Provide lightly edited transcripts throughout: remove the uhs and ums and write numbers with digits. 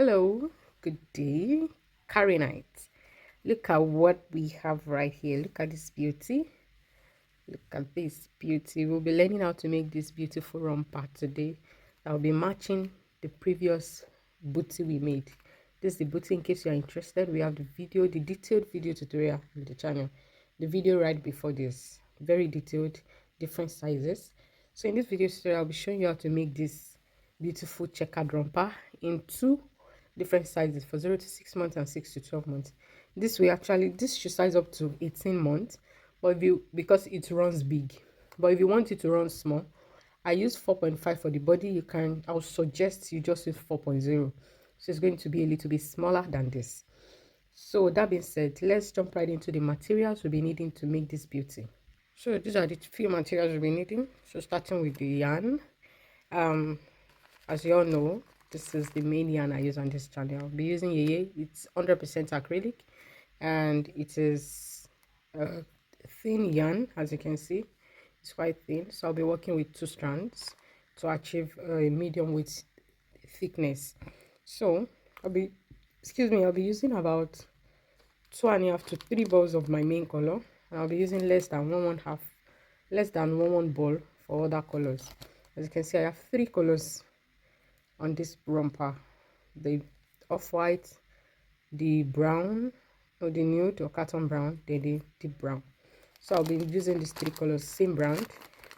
Hello, good day, Carino. Look at what we have right here. Look at this beauty. Look at this beauty. We'll be learning how to make this beautiful romper today. I'll be matching the previous booty we made. This is the booty. In case you're interested, we have the video, the detailed video tutorial on the channel. The video right before this, very detailed, different sizes. So in this video tutorial, I'll be showing you how to make this beautiful checkered romper in two different sizes for 0 to 6 months and 6 to 12 months. This should size up to 18 months, but because it runs big. But if you want it to run small, I use 4.5 for the body. I'll suggest you just use 4.0. So it's going to be a little bit smaller than this. So that being said, let's jump right into the materials we'll be needing to make this beauty. So these are the few materials we'll be needing. So starting with the yarn. As you all know, this is the main yarn I use on this channel. I'll be using Yeye. It's 100% acrylic, and it is a thin yarn. As you can see, it's quite thin. So I'll be working with 2 strands to achieve a medium width thickness. So I'll be using about 2.5 to 3 balls of my main color, and I'll be using less than one ball for other colors. As you can see, I have 3 colors on this romper: the off-white, the brown, or the nude or cotton brown, then the deep brown. So I'll be using these 3 colors, same brand.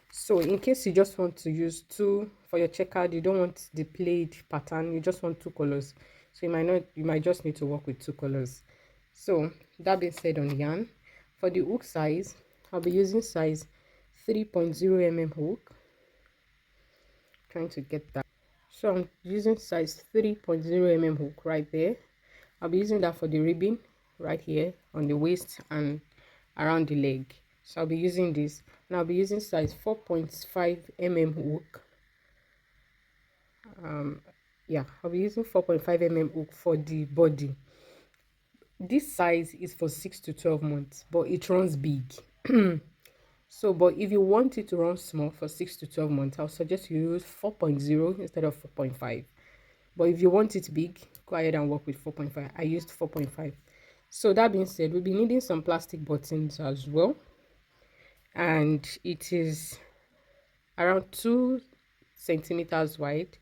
So in case you just want to use 2 for your checkered, you don't want the plaid pattern, you just want 2 colors, so you might just need to work with 2 colors. So that being said, on yarn, for the hook size, I'll be using size 3.0 mm hook. Trying to get that. So I'm using size 3.0 mm hook right there. I'll be using that for the ribbing right here on the waist and around the leg. So I'll be using this, and I'll be using size 4.5 mm hook. I'll be using 4.5 mm hook for the body. This size is for 6 to 12 months, but it runs big. So, but if you want it to run small for 6 to 12 months, I'll suggest you use 4.0 instead of 4.5. But if you want it big, go ahead and work with 4.5. I used 4.5. So that being said, we'll be needing some plastic buttons as well, and it is around 2 centimeters wide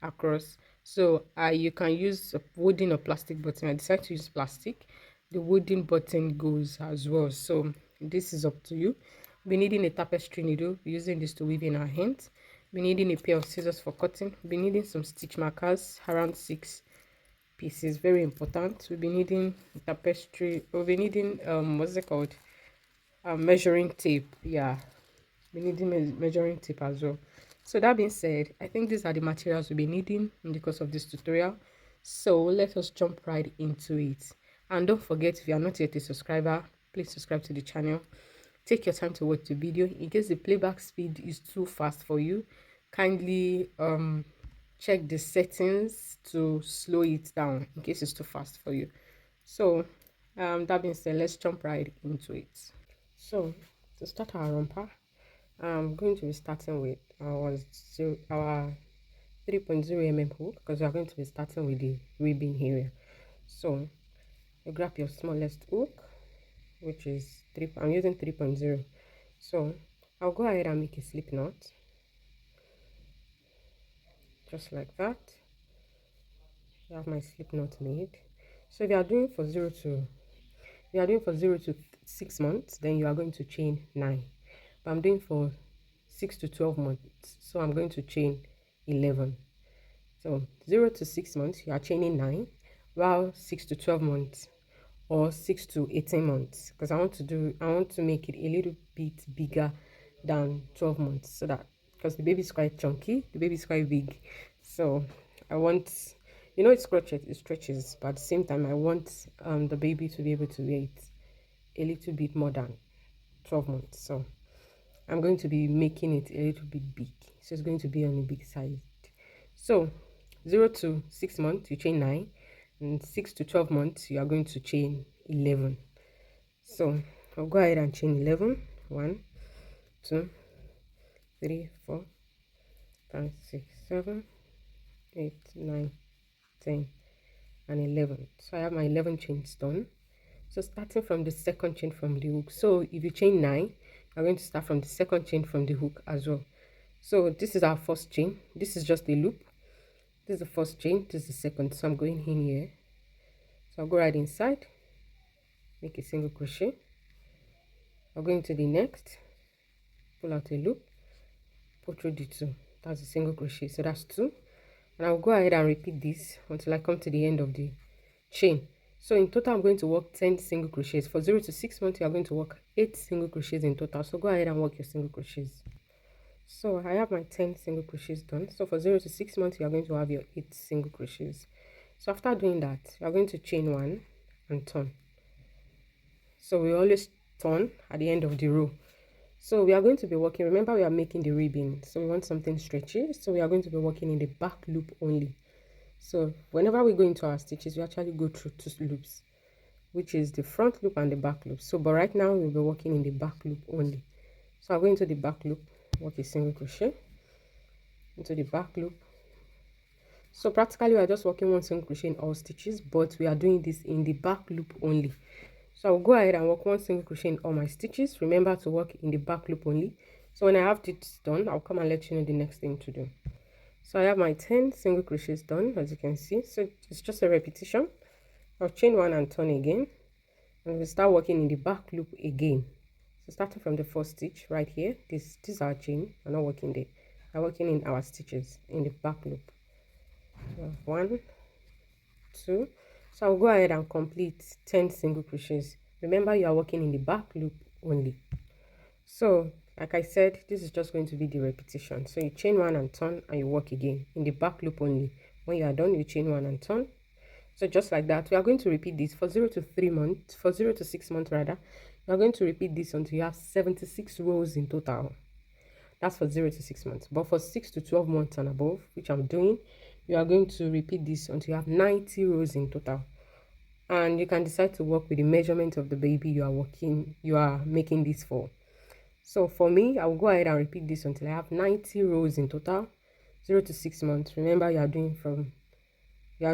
across. So you can use a wooden or plastic button. I decided to use plastic. The wooden button goes as well, so this is up to you. We're needing a tapestry needle, we're using this to weave in our hands. We're needing a pair of scissors for cutting. We're needing some stitch markers, around 6 pieces, very important. We'll be needing tapestry. We'll be needing what's it called, measuring tape. Yeah, we needing measuring tape as well. So that being said, I think these are the materials we'll be needing in the course of this tutorial. So let us jump right into it. And don't forget, if you are not yet a subscriber, please subscribe to the channel. Take your time to watch the video. In case the playback speed is too fast for you, kindly check the settings to slow it down in case it's too fast for you. So that being said, let's jump right into it. So to start our romper, I'm going to be starting with our 3.0 mm hook, because we are going to be starting with the ribbon area. So you grab your smallest hook, which is I'm using 3.0. So I'll go ahead and make a slip knot, just like that. I have my slip knot made. So if you are doing for 0 to 6 months, then you are going to chain 9. But I'm doing for 6 to 12 months, so I'm going to chain 11. So 0 to 6 months, you are chaining 9, while 6 to 12 months or 6 to 18 months, because I want to make it a little bit bigger than 12 months, so that, because the baby is quite chunky, the baby is quite big, so I want, it's crochet, it stretches, but at the same time I want the baby to be able to wear it a little bit more than 12 months. So I'm going to be making it a little bit big, so it's going to be on a big side. So 0 to 6 months you chain 9, and 6 to 12 months you are going to chain 11. So I'll go ahead and chain 11. 1 2 3 4 5 6 7 8 9 10 and 11. So I have my 11 chains done. So starting from the second chain from the hook. So if you chain 9, you're going to start from the second chain from the hook as well. So this is our first chain. This is just a loop. This is the first chain, this is the second. So I'm going in here. So I'll go right inside, make a single crochet. I'll go into the next, pull out a loop, pull through the 2. That's a single crochet. So that's 2. And I'll go ahead and repeat this until I come to the end of the chain. So in total, I'm going to work 10 single crochets. For 0 to 6 months, you are going to work 8 single crochets in total. So go ahead and work your single crochets. So I have my 10 single crochets done. So for 0 to 6 months, you are going to have your 8 single crochets. So after doing that, you are going to chain 1 and turn. So we always turn at the end of the row. So we are going to be working, remember we are making the ribbon, so we want something stretchy. So we are going to be working in the back loop only. So whenever we go into our stitches, we actually go through 2 loops, which is the front loop and the back loop. So but right now we'll be working in the back loop only. So I'll go into the back loop, work a single crochet into the back loop. So practically we are just working 1 single crochet in all stitches, but we are doing this in the back loop only. So I'll go ahead and work 1 single crochet in all my stitches. Remember to work in the back loop only. So when I have this done, I'll come and let you know the next thing to do. So I have my 10 single crochets done, as you can see. So it's just a repetition. I'll chain 1 and turn again, and we'll start working in the back loop again. So starting from the first stitch right here, this is our chain. I'm not working there. I'm working in our stitches in the back loop. So 1, 2. So I'll go ahead and complete 10 single crochets. Remember, you are working in the back loop only. So like I said, this is just going to be the repetition. So you chain 1 and turn, and you work again in the back loop only. When you are done, you chain 1 and turn. So just like that, we are going to repeat this for 0 to 3 months, for 0 to 6 months rather. We are going to repeat this until you have 76 rows in total. That's for 0 to 6 months. But for 6 to 12 months and above, which I'm doing, you are going to repeat this until you have 90 rows in total. And you can decide to work with the measurement of the baby you are making this for. So for me, I will go ahead and repeat this until I have 90 rows in total, 0 to 6 months. Remember, you are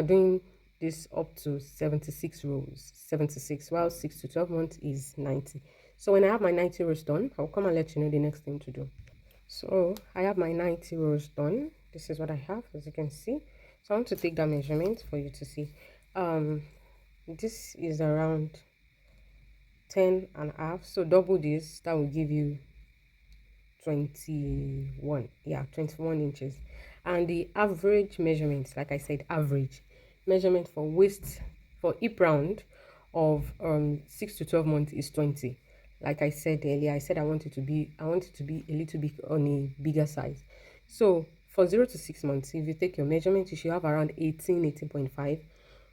doing this up to 76 rows, 76, while 6 to 12 months is 90. So when I have my 90 rows done, I'll come and let you know the next thing to do. So I have my 90 rows done. This is what I have, as you can see. So I want to take that measurement for you to see. This is around 10.5. So double this, that will give you 21. Yeah, 21 inches. And the average measurements, like I said, average measurement for waist, for hip round of 6 to 12 months is 20. Like I said earlier, I said I want it to be a little bit on a bigger size. So for 0 to 6 months, if you take your measurement, you should have around 18.5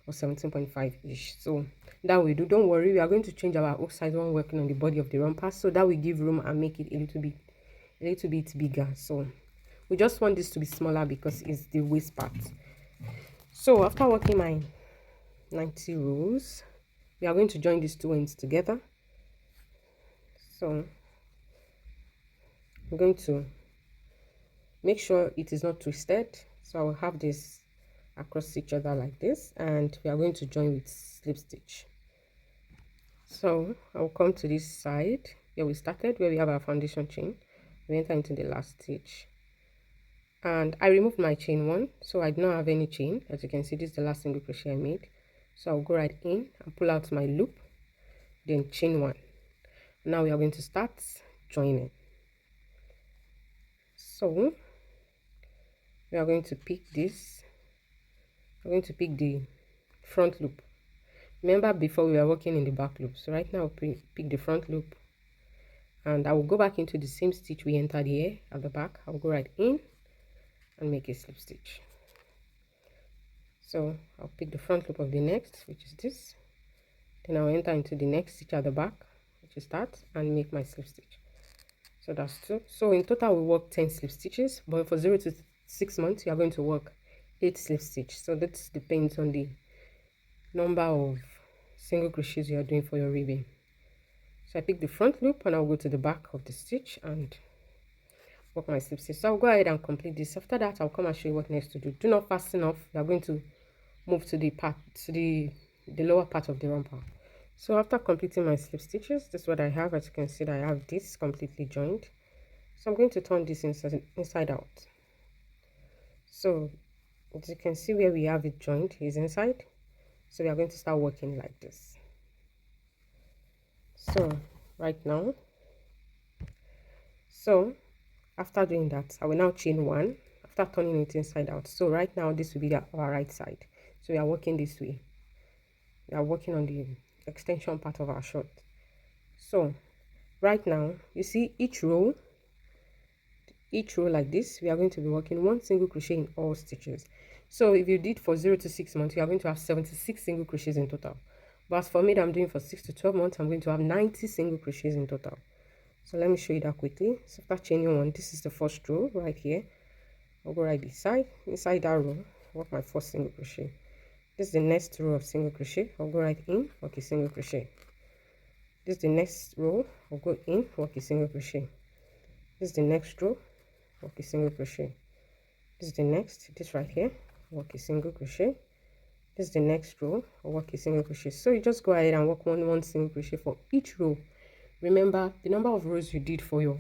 or 17.5 ish. So that we do. Don't worry, we are going to change our hook size when working on the body of the romper, so that will give room and make it a little bit bigger. So we just want this to be smaller because it's the waist part. So after working my 90 rows, we are going to join these 2 ends together. So I'm going to make sure it is not twisted. So I will have this across each other like this, and we are going to join with slip stitch. So I'll come to this side where we started, where we have our foundation chain. We enter into the last stitch, and I removed my chain 1, so I do not have any chain. As you can see, this is the last single crochet I made. So I'll go right in and pull out my loop, then chain 1. Now we are going to start joining. So we are going to pick this. We're going to pick the front loop. Remember, before we were working in the back loop. So right now I'll pick the front loop, and I will go back into the same stitch we entered here at the back. I'll go right in and make a slip stitch. So I'll pick the front loop of the next, which is this. Then I'll enter into the next stitch at the back, which is that, and make my slip stitch. So that's 2. So in total we work 10 slip stitches, but for 0 to 6 months you are going to work 8 slip stitch. So that depends on the number of single crochets you are doing for your ribbon. So I pick the front loop, and I'll go to the back of the stitch and work my slip stitch. So I'll go ahead and complete this. After that, I'll come and show you what next to do. Do not fasten off. You are going to move to the part, to the lower part of the romper. So after completing my slip stitches, this is what I have. As you can see, that I have this completely joined. So I'm going to turn this inside out. So as you can see, where we have it joined is inside. So we are going to start working like this. So right now, so after doing that, I will now chain one after turning it inside out. So right now, this will be our right side. So we are working this way. We are working on the extension part of our short. So right now, you see each row like this, we are going to be working 1 single crochet in all stitches. So if you did for 0 to 6 months, you are going to have 76 single crochets in total. But as for me that I'm doing for 6 to 12 months, I'm going to have 90 single crochets in total. So let me show you that quickly. So after chaining one, this is the first row right here. I'll go right beside, inside that row, work my first single crochet. This is the next row of single crochet. I'll go right in, work a single crochet. This is the next row. I'll go in, work a single crochet. This is the next row, work a single crochet. This is the next, this right here, work a single crochet. This is the next row, I'll work a single crochet. So you just go ahead and work one single crochet for each row. Remember, the number of rows you did for your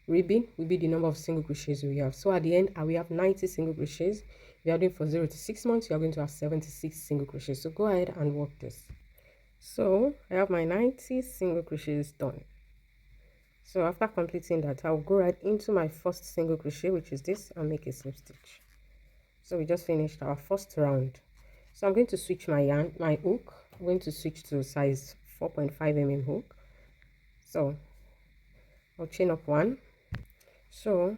ribbon will be the number of single crochets we have. So at the end, we have 90 single crochets. We are doing for 0 to 6 months, you are going to have 76 single crochets. So go ahead and work this. So I have my 90 single crochets done. So after completing that, I'll go right into my first single crochet, which is this, and make a slip stitch. So we just finished our first round. So I'm going to switch my yarn, my hook. I'm going to switch to size 4.5 mm hook. So I'll chain up one. So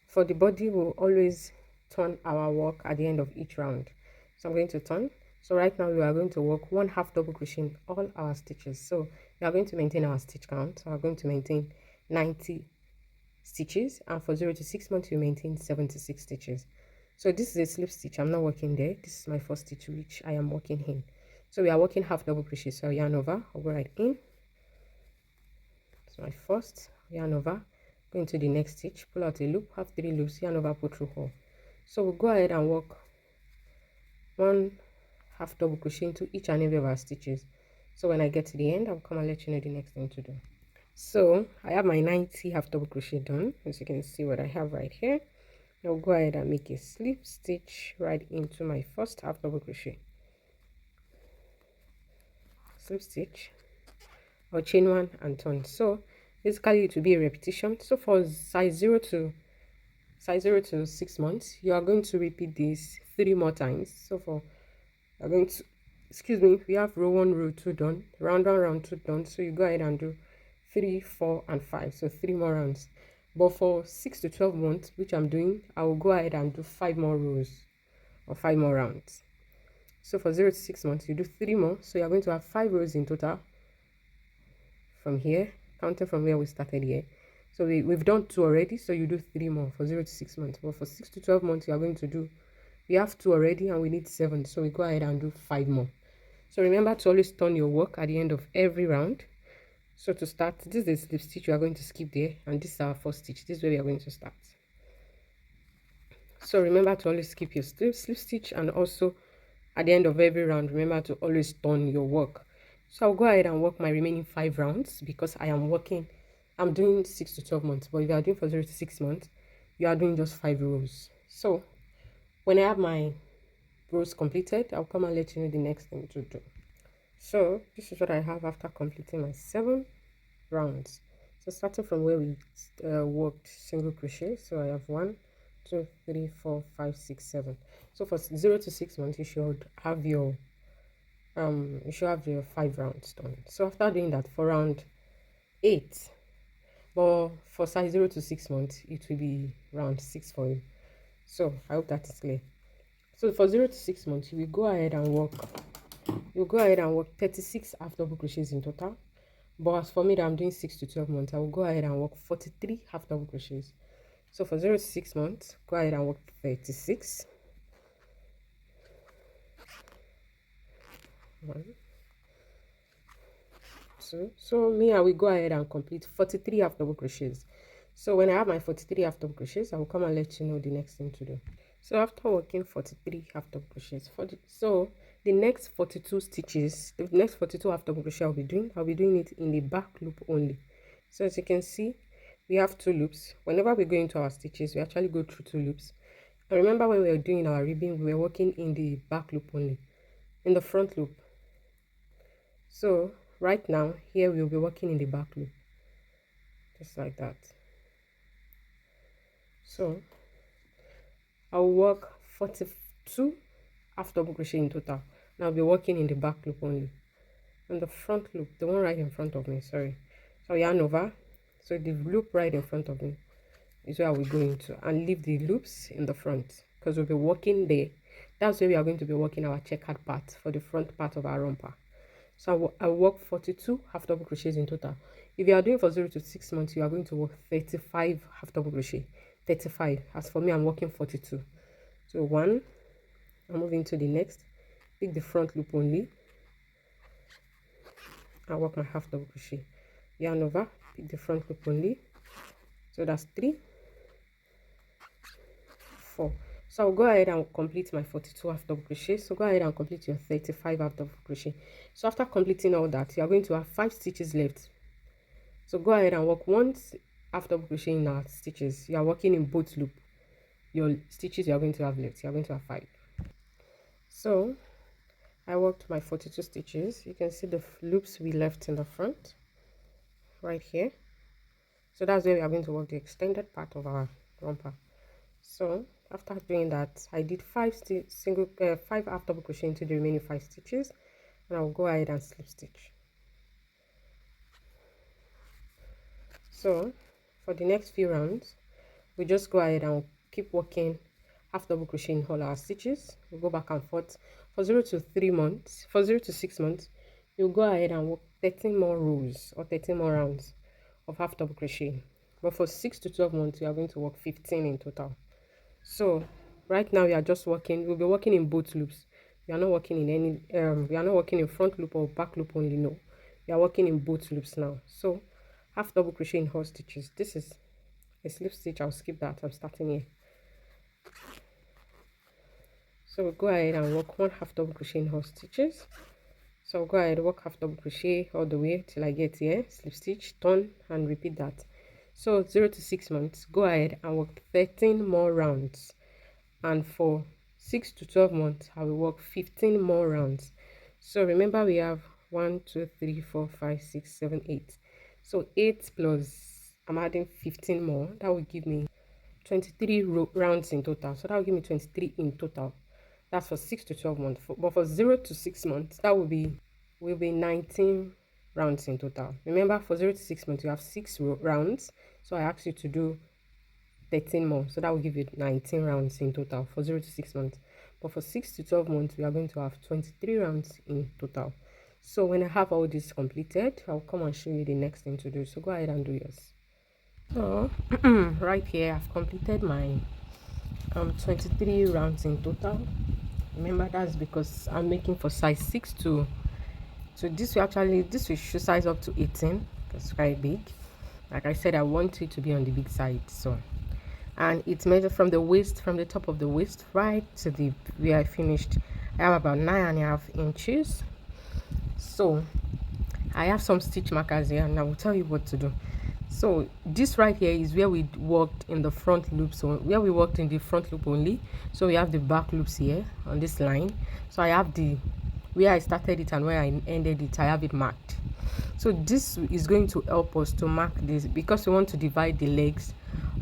for the body, we'll always turn our work at the end of each round. So I'm going to turn. So right now we are going to work 1/2 double crochet in all our stitches. So we are going to maintain our stitch count. So we're going to maintain 90 stitches, and for 0 to 6 months we maintain 76 stitches. So this is a slip stitch. I'm not working there. This is my first stitch which I am working in. So we are working 1/2 double crochet. So I'll yarn over, I'll go right in. So my first, yarn over, go into the next stitch, pull out a loop, have 3 loops, yarn over, pull through hole. So we'll go ahead and work 1/2 double crochet into each and every of our stitches. So when I get to the end, I'll come and let you know the next thing to do. So I have my 90 half double crochet done. As you can see what I have right here. I'll go ahead and make a slip stitch right into my first 1/2 double crochet. Slip stitch, I'll chain one and turn. So basically it will be a repetition. So for size 0 to 6 months, you are going to repeat this 3 more times. So for you're going to, excuse me, we have row 1, row 2 done, round 1, round 2 done. So you go ahead and do 3, 4 and 5, so 3 more rounds. But for 6 to 12 months, which I'm doing, I will go ahead and do 5 more rows or 5 more rounds. So for 0 to 6 months, you do 3 more, so you're going to have 5 rows in total from here, counting from where we started here. So we've done 2 already, so you do 3 more for 0 to 6 months. But for 6 to 12 months, you are going to do, we have 2 already and we need 7, so we go ahead and do 5 more. So remember to always turn your work at the end of every round. So to start, this is the slip stitch we are going to skip there, and this is our first stitch. This is where we are going to start. So remember to always skip your slip stitch, and also at the end of every round, remember to always turn your work. So I'll go ahead and work my remaining 5 rounds because I'm doing 6 to 12 months, but if you are doing for 0 to 6 months, you are doing just 5 rows. So when I have my rows completed, I'll come and let you know the next thing to do. So this is what I have after completing my 7 rounds. So starting from where we worked single crochet, so I have 1, 2, 3, 4, 5, 6, 7. So for 0 to 6 months, you should have your 5 rounds done. So after doing that for round 8, but for size 0 to 6 months, it will be round 6 for you. So I hope that is clear. So for 0 to 6 months, you will go ahead and work 36 half double crochets in total. But as for me that I'm doing 6 to 12 months, I will go ahead and work 43 half double crochets. So for 0 to 6 months, go ahead and work 36. 1, 2. So me, I will go ahead and complete 43 half double crochets. So when I have my 43 half double crochets, I will come and let you know the next thing to do. So after working 43 half double crochets, so the next 42 stitches, the next 42 half double crochet I'll be doing it in the back loop only. So as you can see, we have 2 loops. Whenever we go into our stitches, we actually go through 2 loops. And remember, when we were doing our ribbing, we were working in the back loop only, in the front loop. So right now here we'll be working in the back loop, just like that. So I'll work 42 half double crochet in total, and I'll be working in the back loop only. And the front loop, the one right in front of me, sorry, so yarn over, so the loop right in front of me is where we're going to, and leave the loops in the front, because we'll be working there. That's where we are going to be working our checkered part for the front part of our romper. So I work 42 half double crochets in total. If you are doing for 0 to 6 months, you are going to work 35 half double crochet. 35. As for me, I'm working 42. So 1, I'm moving to the next, pick the front loop only, I work my half double crochet, yarn over, pick the front loop only. So that's 3, 4. So I'll go ahead and complete my 42 half double crochet. So go ahead and complete your 35 half double crochet. So after completing all that, you are going to have 5 stitches left. So go ahead and work 1 half double crochet in our stitches. You are working in both loop. Your stitches you are going to have left, you are going to have 5. So I worked my 42 stitches. You can see the loops we left in the front right here. So that's where we are going to work the extended part of our romper. So after doing that, I did 5 half double crochet into the remaining 5 stitches, and I'll go ahead and slip stitch. So for the next few rounds, we just go ahead and keep working half double crochet in all our stitches. We'll go back and forth for 0 to 3 months. For 0 to 6 months, you'll go ahead and work 13 more rows or 13 more rounds of half double crochet. But for 6 to 12 months, we are going to work 15 in total. So right now we are just working, we'll be working in both loops. We are not working in any we are not working in front loop or back loop only. No, we are working in both loops now. So half double crochet in all stitches. This is a slip stitch. I'll skip that. I'm starting here. So we'll go ahead and work 1 half double crochet in all stitches. So I'll go ahead and work half double crochet all the way till I get here, slip stitch, turn, and repeat that. So 0 to 6 months, go ahead and work 13 more rounds, and for 6 to 12 months I will work 15 more rounds. So remember, we have 1 2 3 4 5 6 7 8. So 8 plus I'm adding 15 more, that will give me 23 rounds in total. So that will give me 23 in total. That's for 6 to 12 months. But for 0 to 6 months, that will be 19 rounds in total. Remember, for 0 to 6 months, you have 6 rounds. So I asked you to do 13 more. So that will give you 19 rounds in total for 0 to 6 months. But for 6 to 12 months, we are going to have 23 rounds in total. So when I have all this completed, I'll come and show you the next thing to do. So go ahead and do yours. So right here, I've completed my 23 rounds in total. Remember, that's because I'm making for size 6 to, so this will show size up to 18. That's quite big. Like I said, I want it to be on the big side. So, and it's measured from the waist, from the top of the waist right to the where I finished. I have about 9.5 inches. So I have some stitch markers here, and I will tell you what to do. So this right here is where we worked in the front loop, so where we worked in the front loop only. So we have the back loops here on this line. So I have the where I started it and where I ended it, I have it marked. So this is going to help us to mark this because we want to divide the legs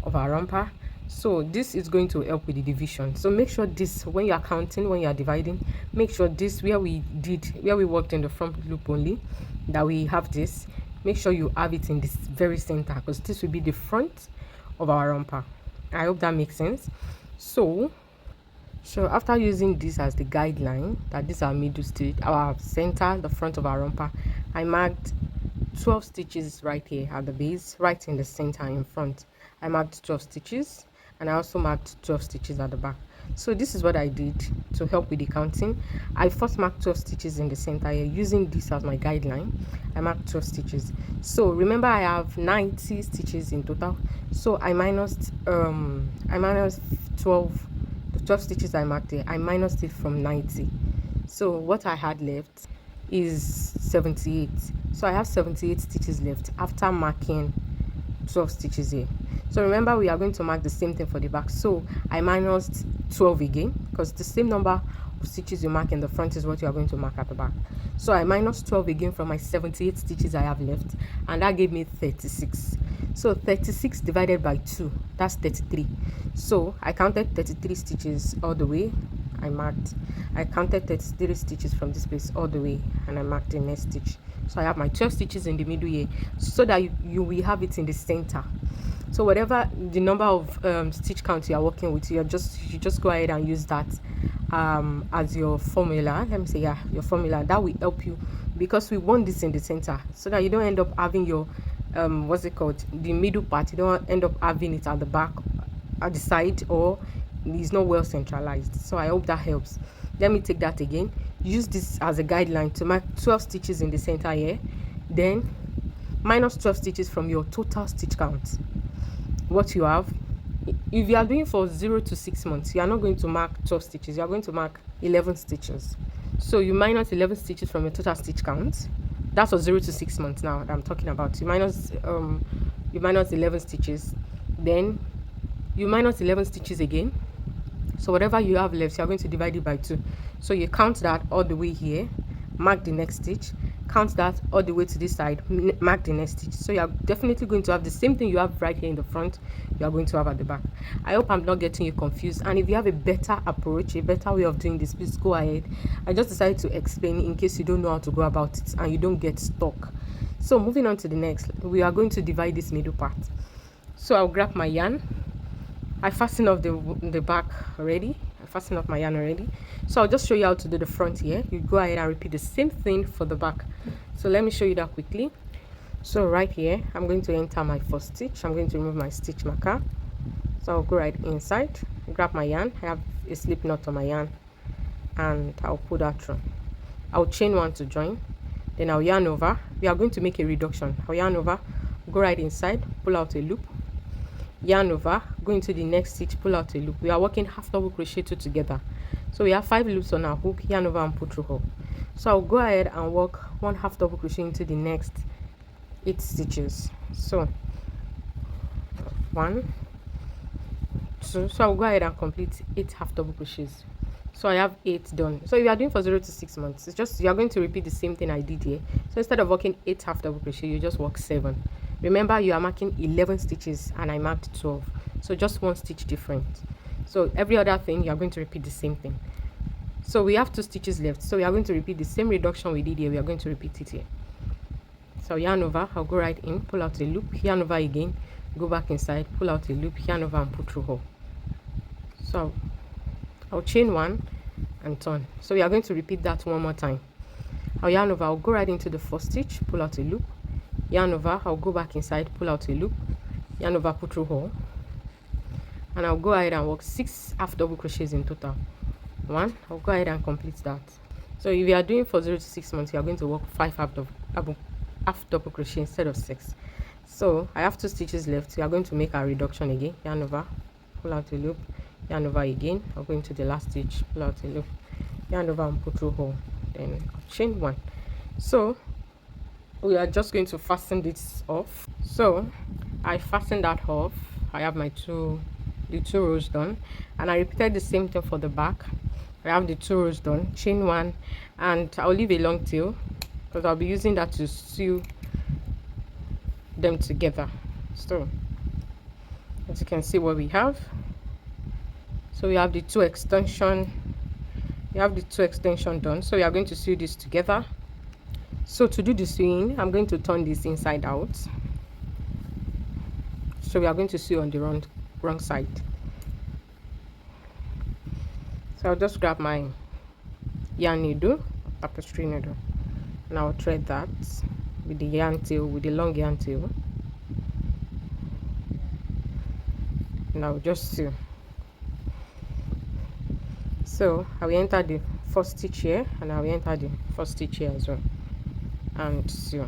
of our romper. So this is going to help with the division. So make sure this, when you are counting, when you are dividing, make sure this where we worked in the front loop only, that we have this. Make sure you have it in this very center, because this will be the front of our romper. I hope that makes sense. So after using this as the guideline, that this is our middle stitch, our center, the front of our romper, I marked 12 stitches right here at the base, right in the center in front. I marked 12 stitches, and I also marked 12 stitches at the back. So this is what I did to help with the counting. I first marked 12 stitches in the center here, using this as my guideline. I marked 12 stitches. So remember, I have 90 stitches in total. So I minus 12, the 12 stitches I marked there, I minused it from 90. So what I had left is 78. So I have 78 stitches left after marking 12 stitches here. So remember, we are going to mark the same thing for the back. So I minused 12 again, because the same number of stitches you mark in the front is what you are going to mark at the back. So I minus 12 again from my 78 stitches I have left, and that gave me 36. So 36 divided by 2, that's 33. So I counted 33 stitches all the way. I counted 33 stitches from this place all the way, and I marked the next stitch. So I have my 12 stitches in the middle here, so that you will have it in the center. So whatever the number of stitch count you are working with, you just go ahead and use that as your formula. Let me say, yeah, your formula. That will help you, because we want this in the center, so that you don't end up having your what's it called, the middle part, you don't end up having it at the back, at the side, or it's not well centralized. So I hope that helps. Let me take that again. Use this as a guideline to mark 12 stitches in the center here, then minus 12 stitches from your total stitch count, what you have. If you are doing for 0 to 6 months, you are not going to mark 12 stitches, you are going to mark 11 stitches. So you minus 11 stitches from your total stitch count. That's for 0 to 6 months now that I'm talking about. You minus 11 stitches, then you minus 11 stitches again. So whatever you have left, you are going to divide it by 2. So you count that all the way here, mark the next stitch, count that all the way to this side, mark the next stitch. So you are definitely going to have the same thing you have right here in the front, you are going to have at the back. I hope I'm not getting you confused, and if you have a better approach, a better way of doing this, please go ahead. I just decided to explain in case you don't know how to go about it and you don't get stuck. So moving on to the next, we are going to divide this middle part. So I'll grab my yarn. I fastened off the back already. I fastened off my yarn already. So I'll just show you how to do the front here. You go ahead and repeat the same thing for the back. So let me show you that quickly. So right here, I'm going to enter my first stitch. I'm going to remove my stitch marker. So I'll go right inside, grab my yarn. I have a slip knot on my yarn, and I'll pull that through. I'll chain 1 to join, then I'll yarn over. We are going to make a reduction. I'll yarn over, go right inside, pull out a loop, yarn over, go into the next stitch, pull out a loop. We are working half double crochet 2 together. So we have 5 loops on our hook, yarn over and pull through hole. So I'll go ahead and work 1 half double crochet into the next 8 stitches. So 1, 2, so I'll go ahead and complete 8 half double crochets. So I have 8 done. So if you are doing for 0 to 6 months, it's just, you are going to repeat the same thing I did here. So instead of working 8 half double crochet, you just work 7. Remember, you are marking 11 stitches and I marked 12, so just 1 stitch different. So every other thing, you are going to repeat the same thing. So we have 2 stitches left, so we are going to repeat the same reduction we did here. We are going to repeat it here. So yarn over, I'll go right in, pull out a loop, yarn over again, go back inside, pull out a loop, yarn over and pull through hole. So I'll chain 1 and turn. So we are going to repeat that 1 more time. I'll yarn over, I'll go right into the first stitch, pull out a loop, yarn over, I'll go back inside, pull out a loop, yarn over, pull through hole, and I'll go ahead and work 6 half double crochets in total. 1, I'll go ahead and complete that. So if you are doing for 0 to 6 months, you are going to work 5 half double crochet instead of 6. So I have 2 stitches left. We are going to make our reduction again. Yarn over, pull out a loop, yarn over again. I'll go into the last stitch, pull out a loop, yarn over and pull through hole, then I'll chain 1. So we are just going to fasten this off. So I fastened that off. I have my the 2 rows done, and I repeated the same thing for the back. I have the 2 rows done, chain 1, and I'll leave a long tail because I'll be using that to sew them together. So as you can see what we have, so we have the 2 extension, done. So we are going to sew this together. So to do the sewing, I'm going to turn this inside out. So we are going to sew on the wrong side. So I'll just grab my yarn needle, tapestry needle, and I'll thread that with the yarn tail, with the long yarn tail, and I'll just sew. So I will enter the first stitch here, and I will enter the first stitch here as well, and sew.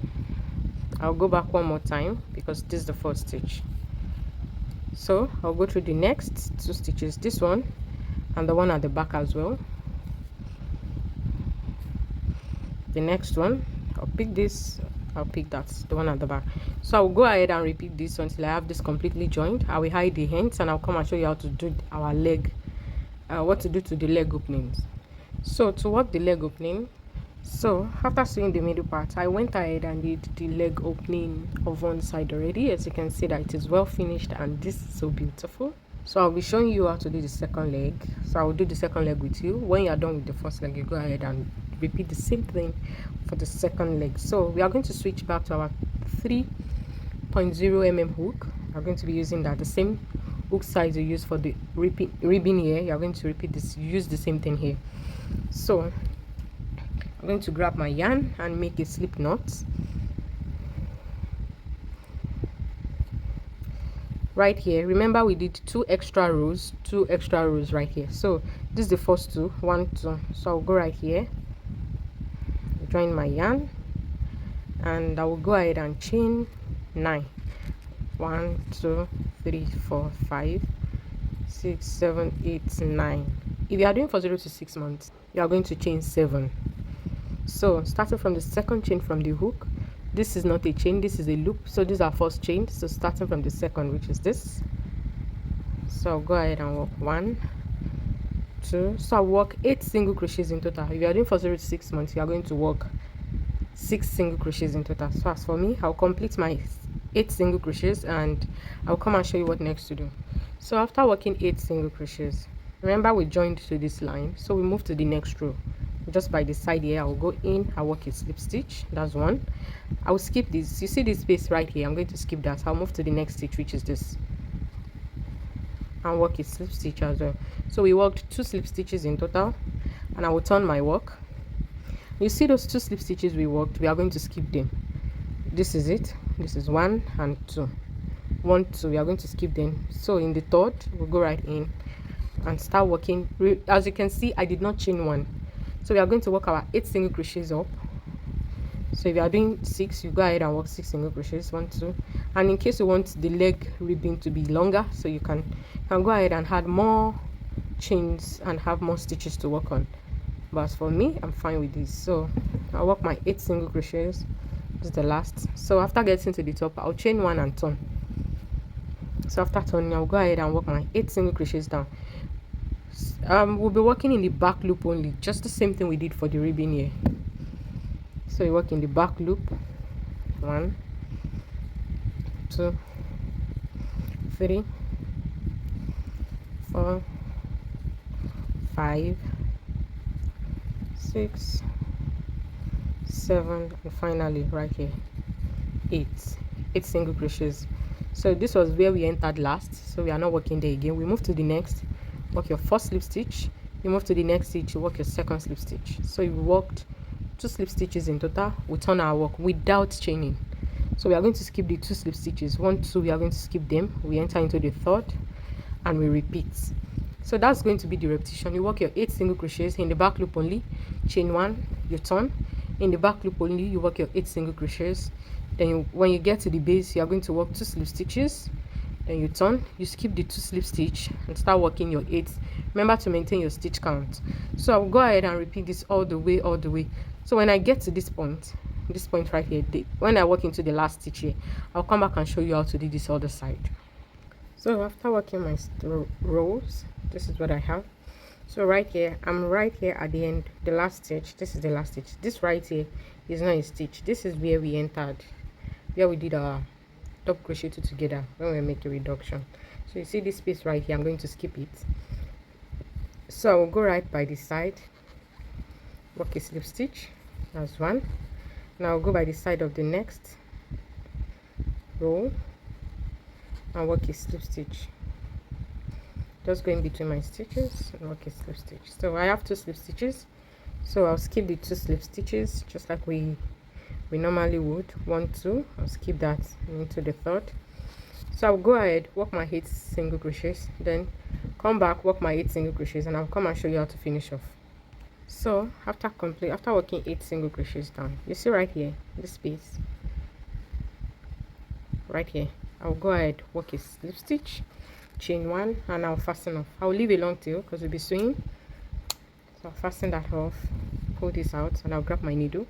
I'll go back 1 more time because this is the first stitch. So I'll go through the next 2 stitches. This one and the one at the back as well. The next one, I'll pick this, I'll pick that, the one at the back. So I'll go ahead and repeat this until I have this completely joined. I will hide the ends and I'll come and show you how to do our leg, what to do to the leg openings. So to work the leg opening, so after sewing the middle part, I went ahead and did the leg opening of one side already. As you can see that it is well finished and this is so beautiful. So I'll be showing you how to do the second leg. So I'll do the second leg with you. When you're done with the first leg, you go ahead and repeat the same thing for the second leg. So we are going to switch back to our 3.0 mm hook. We're going to be using that, the same hook size you use for the ribbing here. You're going to repeat this, use the same thing here. So I'm going to grab my yarn and make a slip knot right here. Remember we did two extra rows right here. So this is the first two, 1 2. So I'll go right here, join my yarn, and I will go ahead and chain 9. 1 2 3 4 5 6 7 8 9. If you are doing for 0 to 6 months, you are going to chain 7. So starting from the second chain from the hook, this is not a chain, this is a loop. So these are first chain. So starting from the second, which is this, so I'll go ahead and work 1 2. So I'll work 8 single crochets in total. If you are doing for 0 to 6 months, you are going to work 6 single crochets in total. So as for me, I'll complete my 8 single crochets and I'll come and show you what next to do. So after working 8 single crochets, remember we joined to this line, so we move to the next row. Just by the side here, I'll go in, I'll work a slip stitch. That's one. I'll skip this. You see this space right here, I'm going to skip that. I'll move to the next stitch, which is this, and work a slip stitch as well. So we worked 2 slip stitches in total, and I will turn my work. You see those 2 slip stitches we worked, we are going to skip them. This is it. This is 1 and 2. 1 2, we are going to skip them. So in the third, we'll go right in and start working. As you can see, I did not chain 1. So we are going to work our 8 single crochets up. So if you are doing 6, you go ahead and work 6 single crochets, 1 2. And in case you want the leg ribbing to be longer, so you can go ahead and add more chains and have more stitches to work on. But as for me, I'm fine with this. So I'll work my 8 single crochets. This is the last. So after getting to the top, I'll chain 1 and turn. So after turning, I'll go ahead and work my 8 single crochets down. We'll be working in the back loop only, just the same thing we did for the ribbing here. So you work in the back loop, 1 2 3 4 5 6 7, and finally right here 8 single crochets. So this was where we entered last, so we are not working there again. We move to the next, work your first slip stitch, you move to the next stitch, you work your second slip stitch. So you worked 2 slip stitches in total. We turn our work without chaining. So we are going to skip the 2 slip stitches, 1 2, we are going to skip them. We enter into the third and we repeat. So that's going to be the repetition. You work your 8 single crochets in the back loop only, chain 1, you turn. In the back loop only, you work your 8 single crochets. Then when you get to the base, you are going to work 2 slip stitches. Then you turn, you skip the 2 slip stitch and start working your 8. Remember to maintain your stitch count. So I'll go ahead and repeat this all the way. So when I get to this point right here, when I work into the last stitch here, I'll come back and show you how to do this other side. So after working my rows, this is what I have. So right here, I'm right here at the end, the last stitch. This is the last stitch. This right here is not a stitch. This is where we entered, where we did our double crochet 2 together when we make a reduction. So you see this space right here, I'm going to skip it. So I will go right by the side, work a slip stitch. That's 1. Now I'll go by the side of the next row and work a slip stitch. Just go in between my stitches and work a slip stitch. So I have 2 slip stitches, so I'll skip the 2 slip stitches just like we normally would. 1 2, I'll skip that into the third. So I'll go ahead, work my 8 single crochets, then come back, work my 8 single crochets, and I'll come and show you how to finish off. So after working 8 single crochets down, you see right here, this space right here, I'll go ahead, work a slip stitch, chain 1, and I'll fasten off. I'll leave a long tail because we'll be sewing, so I'll fasten that off, pull this out, and I'll grab my needle.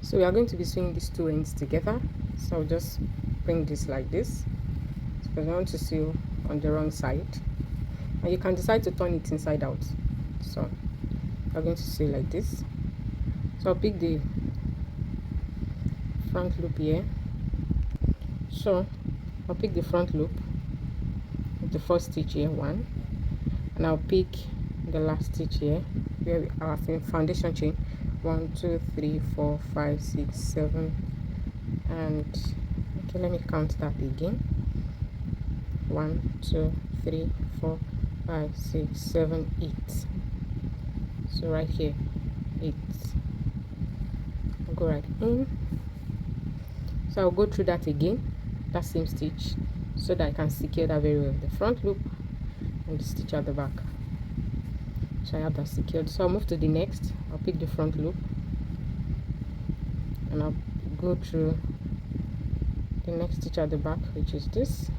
So we are going to be sewing these two ends together, so I'll just bring this like this because I want to sew on the wrong side, and you can decide to turn it inside out. So we're going to sew like this. So I'll pick the front loop here. So I'll pick the front loop with the first stitch here, 1, and I'll pick the last stitch here where our foundation chain, 1 2 3 4 5 6 7, and okay, let me count that again, 1 2 3 4 5 6 7 8. So right here, 8. I'll go right in, so I'll go through that again, that same stitch, so that I can secure that very well, the front loop and the stitch at the back. So I have that secured. So I'll move to the next. I'll pick the front loop and I'll go through the next stitch at the back, which is this.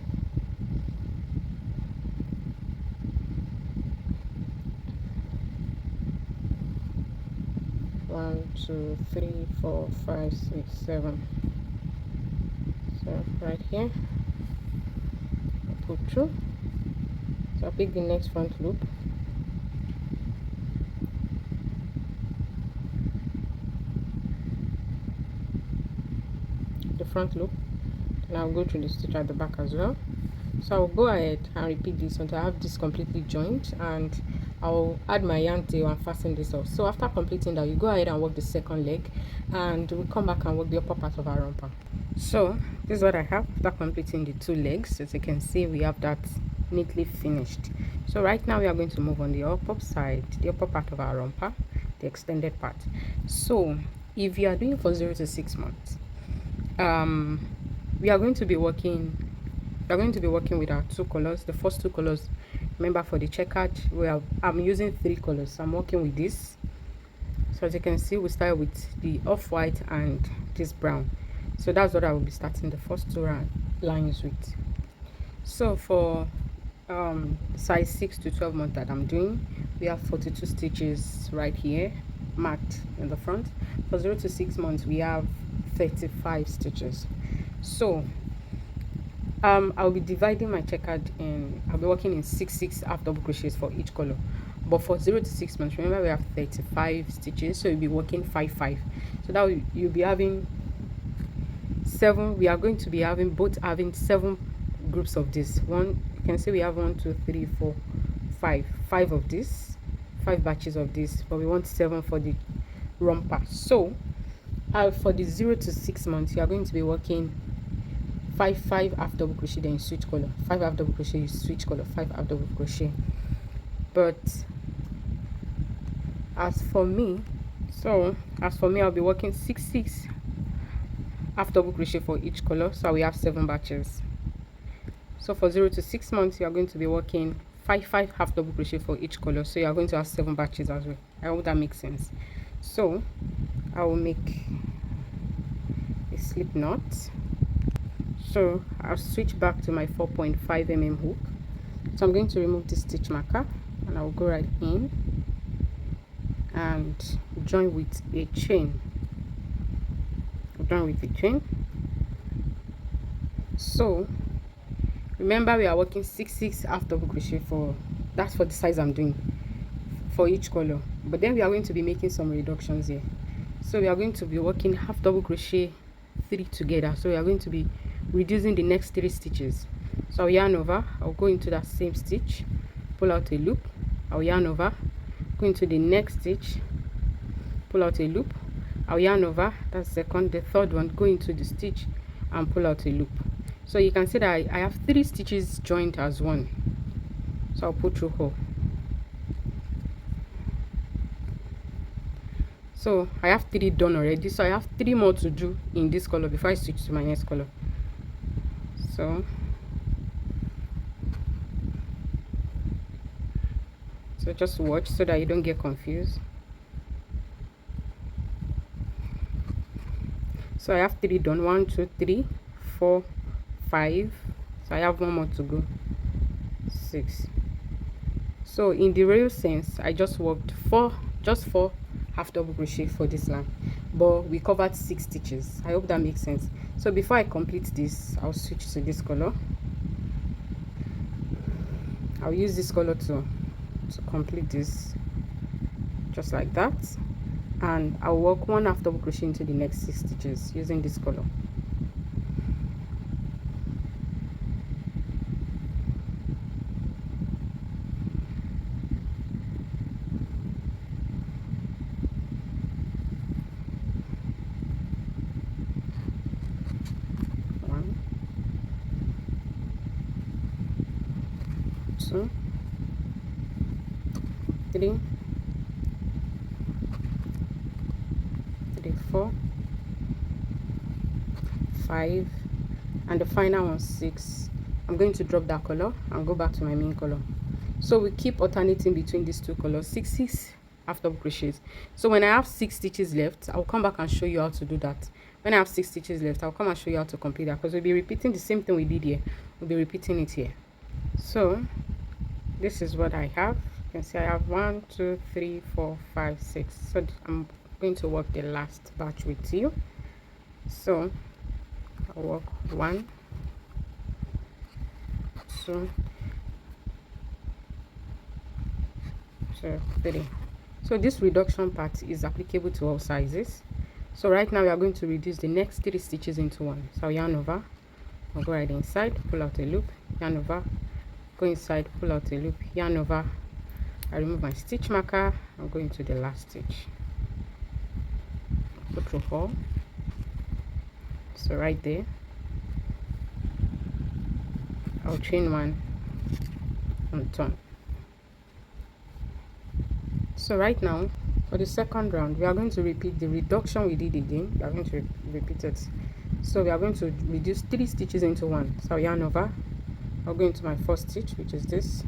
One, two, three, 4 5 6 7. So right here I'll pull through. So I'll pick the next front loop, front loop, and I'll go through the stitch at the back as well. So I'll go ahead and repeat this until I have this completely joined, and I'll add my yarn tail and fasten this off. So after completing that, you go ahead and work the second leg, and we'll come back and work the upper part of our romper. So this is what I have after completing the 2 legs. As you can see, we have that neatly finished. So right now we are going to move on the upper side, the upper part of our romper, the extended part. So if you are doing for 0 to 6 months, we are going to be working with our 2 colors. The first 2 colors, remember, for the checkered, I'm using 3 colors. So I'm working with this. So as you can see, we start with the off-white and this brown. So that's what I will be starting the first 2 lines with. So for size 6 to 12 months that I'm doing, we have 42 stitches right here marked in the front. For 0 to 6 months, we have 35 stitches. So I'll be dividing my checkered in, I'll be working in 6 half double crochets for each color. But for 0 to 6 months, remember, we have 35 stitches, so you'll be working 5 5. So that you'll be having 7. We are going to be having 7 groups of this. You can see we have 1 2 3 4 5 of this, 5 batches of this, but we want 7 for the romper. So for the 0 to 6 months, you are going to be working 5 5 half double crochet, then you switch color, 5 half double crochet, you switch color, 5 half double crochet. But as for me, I'll be working 6 half double crochet for each color, so we have 7 batches. So for 0 to 6 months, you are going to be working 5 5 half double crochet for each color, so you are going to have 7 batches as well. I hope that makes sense. So I will make a slip knot. So I'll switch back to my 4.5 mm hook. So I'm going to remove the stitch marker, and I'll go right in and join with a chain. So remember, we are working 6 half double crochet for that's for the size I'm doing for each color, but then we are going to be making some reductions here. So we are going to be working half double crochet 3 together, so we are going to be reducing the next 3 stitches. So I'll yarn over, I'll go into that same stitch, pull out a loop, I'll yarn over, go into the next stitch, pull out a loop, I'll yarn over, that's second, the third one, go into the stitch and pull out a loop. So you can see that I have 3 stitches joined as one. So I'll pull through hole. So I have 3 done already, so I have 3 more to do in this color before I switch to my next color. So just watch so that you don't get confused. So I have 3 done, 1 2 3 4 5. So I have 1 more to go. 6. So in the real sense, I just worked four half double crochet for this line, but we covered 6 stitches. I hope that makes sense. So before I complete this, I'll switch to this color. I'll use this color to complete this, just like that, and I'll work 1 half double crochet into the next 6 stitches using this color. One, 2, 3, 4, 5, and the final one 6. I'm going to drop that color and go back to my main color. So we keep alternating between these 2 colors, 6 half double crochets. So when I have 6 stitches left, I'll come back and show you how to do that. When I have 6 stitches left, I'll come and show you how to complete that, because we'll be repeating the same thing we did here. We'll be repeating it here. So this is what I have. You can see I have 1, 2, 3, 4, 5, 6. So I'm going to work the last batch with you. So I'll work 1, 2, 3. So this reduction part is applicable to all sizes. So right now we are going to reduce the next 3 stitches into 1. So I'll yarn over, I'll go right inside, pull out a loop, yarn over, go inside, pull out a loop, yarn over. I remove my stitch marker, I'll go into the last stitch, put through hole. So right there, I'll chain 1 and turn. So right now, for the second round, we are going to repeat the reduction we did again. We are going to repeat it. So we are going to reduce 3 stitches into 1. So I'll yarn over, I'll go into my first stitch, which is this,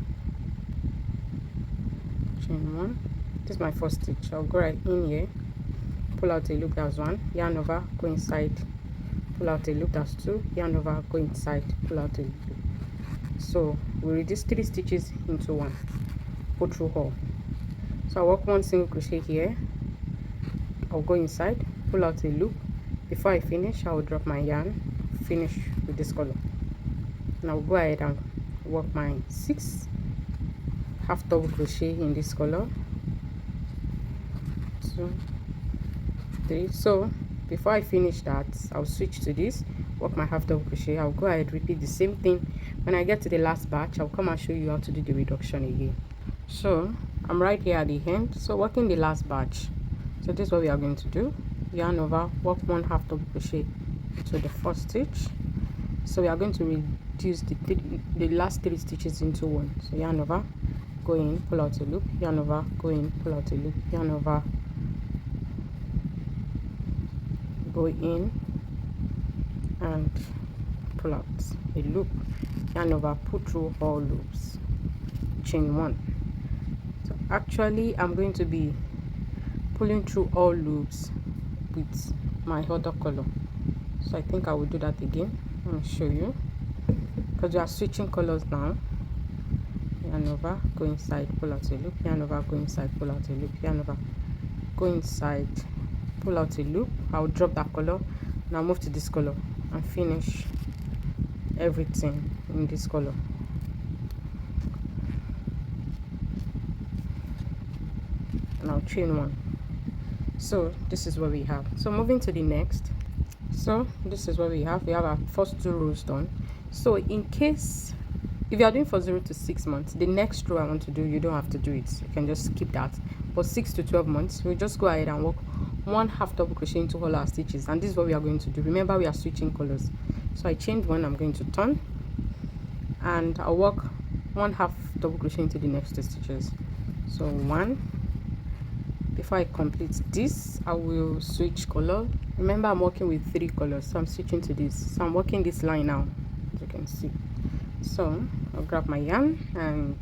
chain 1. This is my first stitch. I'll go right in here, pull out a loop, that's 1, yarn over, go inside, pull out a loop, that's 2, yarn over, go inside, pull out a loop. So we reduce 3 stitches into 1, put through hole. So I'll work 1 single crochet here, I'll go inside, pull out a loop. Before I finish, I'll drop my yarn, finish with this color. And I'll go ahead and work my 6 half double crochet in this color, 2, 3. So before I finish that, I'll switch to this, work my half double crochet. I'll go ahead, repeat the same thing. When I get to the last batch, I'll come and show you how to do the reduction again. So I'm right here at the end, so working the last batch. So this is what we are going to do. Yarn over, work 1 half double crochet into the first stitch. So we are going to reduce the last 3 stitches into 1. So yarn over, go in, pull out a loop, yarn over, go in, pull out a loop, yarn over, go in and pull out a loop, yarn over, put through all loops, chain 1. So actually I'm going to be pulling through all loops with my other color, so I think I will do that again. Let me show you, because we are switching colors now. Yarn over, go inside, pull out a loop, yarn over, go inside, pull out a loop, yarn over, go inside, pull out a loop. I'll drop that color, now move to this color and finish everything in this color. And I'll chain 1. So this is what we have. So moving to the next, so this is what we have our first 2 rows done. So in case if you are doing for 0 to 6 months, the next row I want to do, you don't have to do it, you can just skip that. For 6 to 12 months, we'll just go ahead and work 1 half double crochet into all our stitches, and this is what we are going to do. Remember, we are switching colors. So I chained 1, I'm going to turn, and I'll work 1 half double crochet into the next 2 stitches. So 1. Before I complete this, I will switch color. Remember, I'm working with 3 colors, so I'm switching to this. So I'm working this line now, as you can see. So I'll grab my yarn and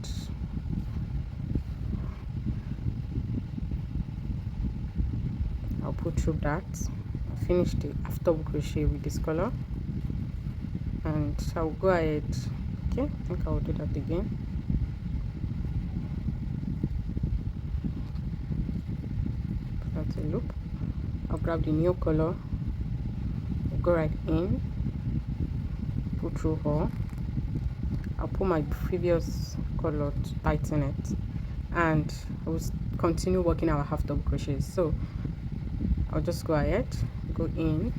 I'll put through that. I'll finish the half double crochet with this color, and I'll go ahead. Okay, I think I'll do that again. a loop. I'll grab the new color, go right in, pull through hole. I'll put my previous color to tighten it, and I will continue working our half double crochets. So I'll just go ahead, go in,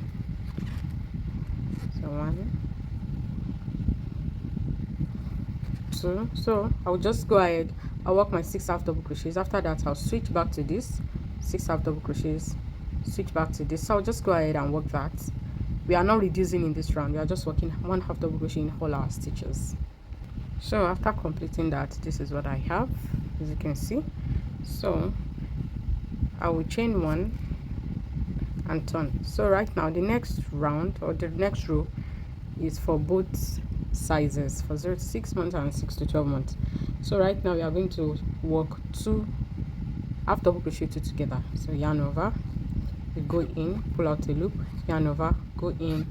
so 1, 2. So I'll just go ahead, I'll work my 6 half double crochets. After that, I'll switch back to this 6 half double crochets, switch back to this. So I'll just go ahead and work that. We are not reducing in this round, we are just working 1 half double crochet in all our stitches. So after completing that, this is what I have, as you can see. So I will chain 1 and turn. So right now the next round, or the next row, is for both sizes, for 0 to 6 months and 6 to 12 months. So right now we are going to work 2 half double crochet 2 together. So yarn over, we go in, pull out a loop, yarn over, go in,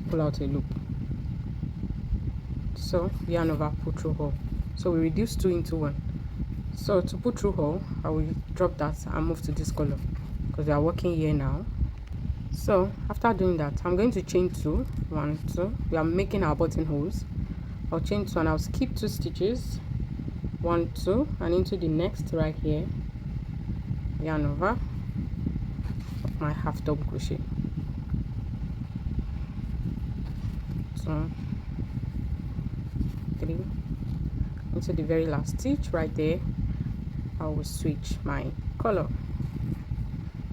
pull out a loop. So yarn over, pull through hole. So we reduce 2 into 1. So to put through hole, I will drop that and move to this color because we are working here now. So after doing that, I'm going to chain 2, 1, 2. We are making our buttonholes. I'll chain 2 and I'll skip 2 stitches, 1, 2, and into the next right here, yarn over, my half double crochet. So 3, into the very last stitch right there, I will switch my color.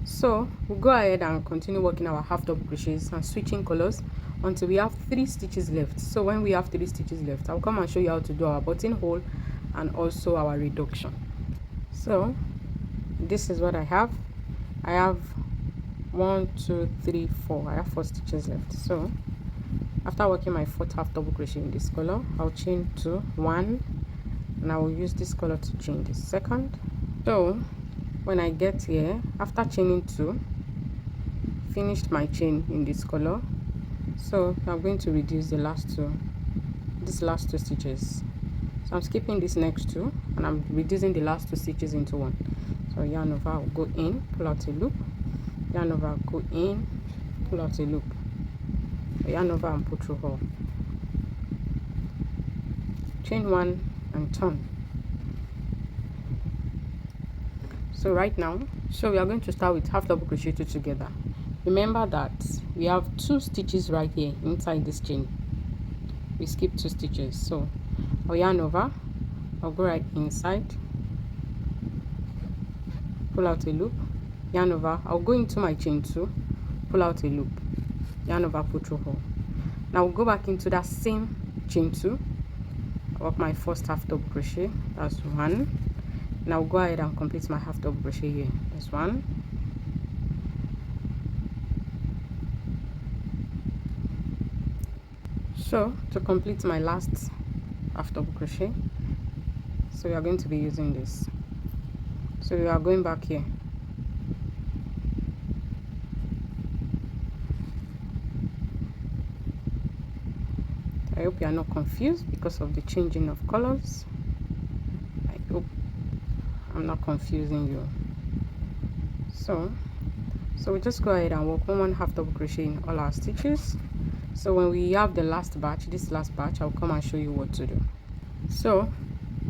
So we'll go ahead and continue working our half double crochets and switching colors until we have 3 stitches left. So when we have 3 stitches left, I'll come and show you how to do our buttonhole and also our reduction. So this is what I have. I have 1, 2, 3, 4. I have 4 stitches left. So after working my 4th half double crochet in this color, I'll chain 2, 1, and I will use this color to chain the second. So when I get here, after chaining 2, finished my chain in this color. So I'm going to reduce the last 2, these last 2 stitches. So I'm skipping this next 2 and I'm reducing the last 2 stitches into 1. So yarn over, I'll go in, pull out a loop, yarn over, go in, pull out a loop, yarn over and pull through hole, chain 1 and turn. So right now, we are going to start with half double crochet 2 together. Remember that we have 2 stitches right here inside this chain. We skip 2 stitches. So I'll yarn over, I'll go right inside, pull out a loop, yarn over, I'll go into my chain 2, pull out a loop, yarn over, pull through hole. Now we'll go back into that same chain 2, work my first half double crochet, that's 1. Now go ahead and complete my half double crochet here. That's 1, so to complete my last half double crochet, so we are going to be using this. So we are going back here, I hope you are not confused because of the changing of colors. I hope I'm not confusing you. So we just go ahead and work 1 half double crochet in all our stitches. So when we have the last batch, this last batch, I'll come and show you what to do. So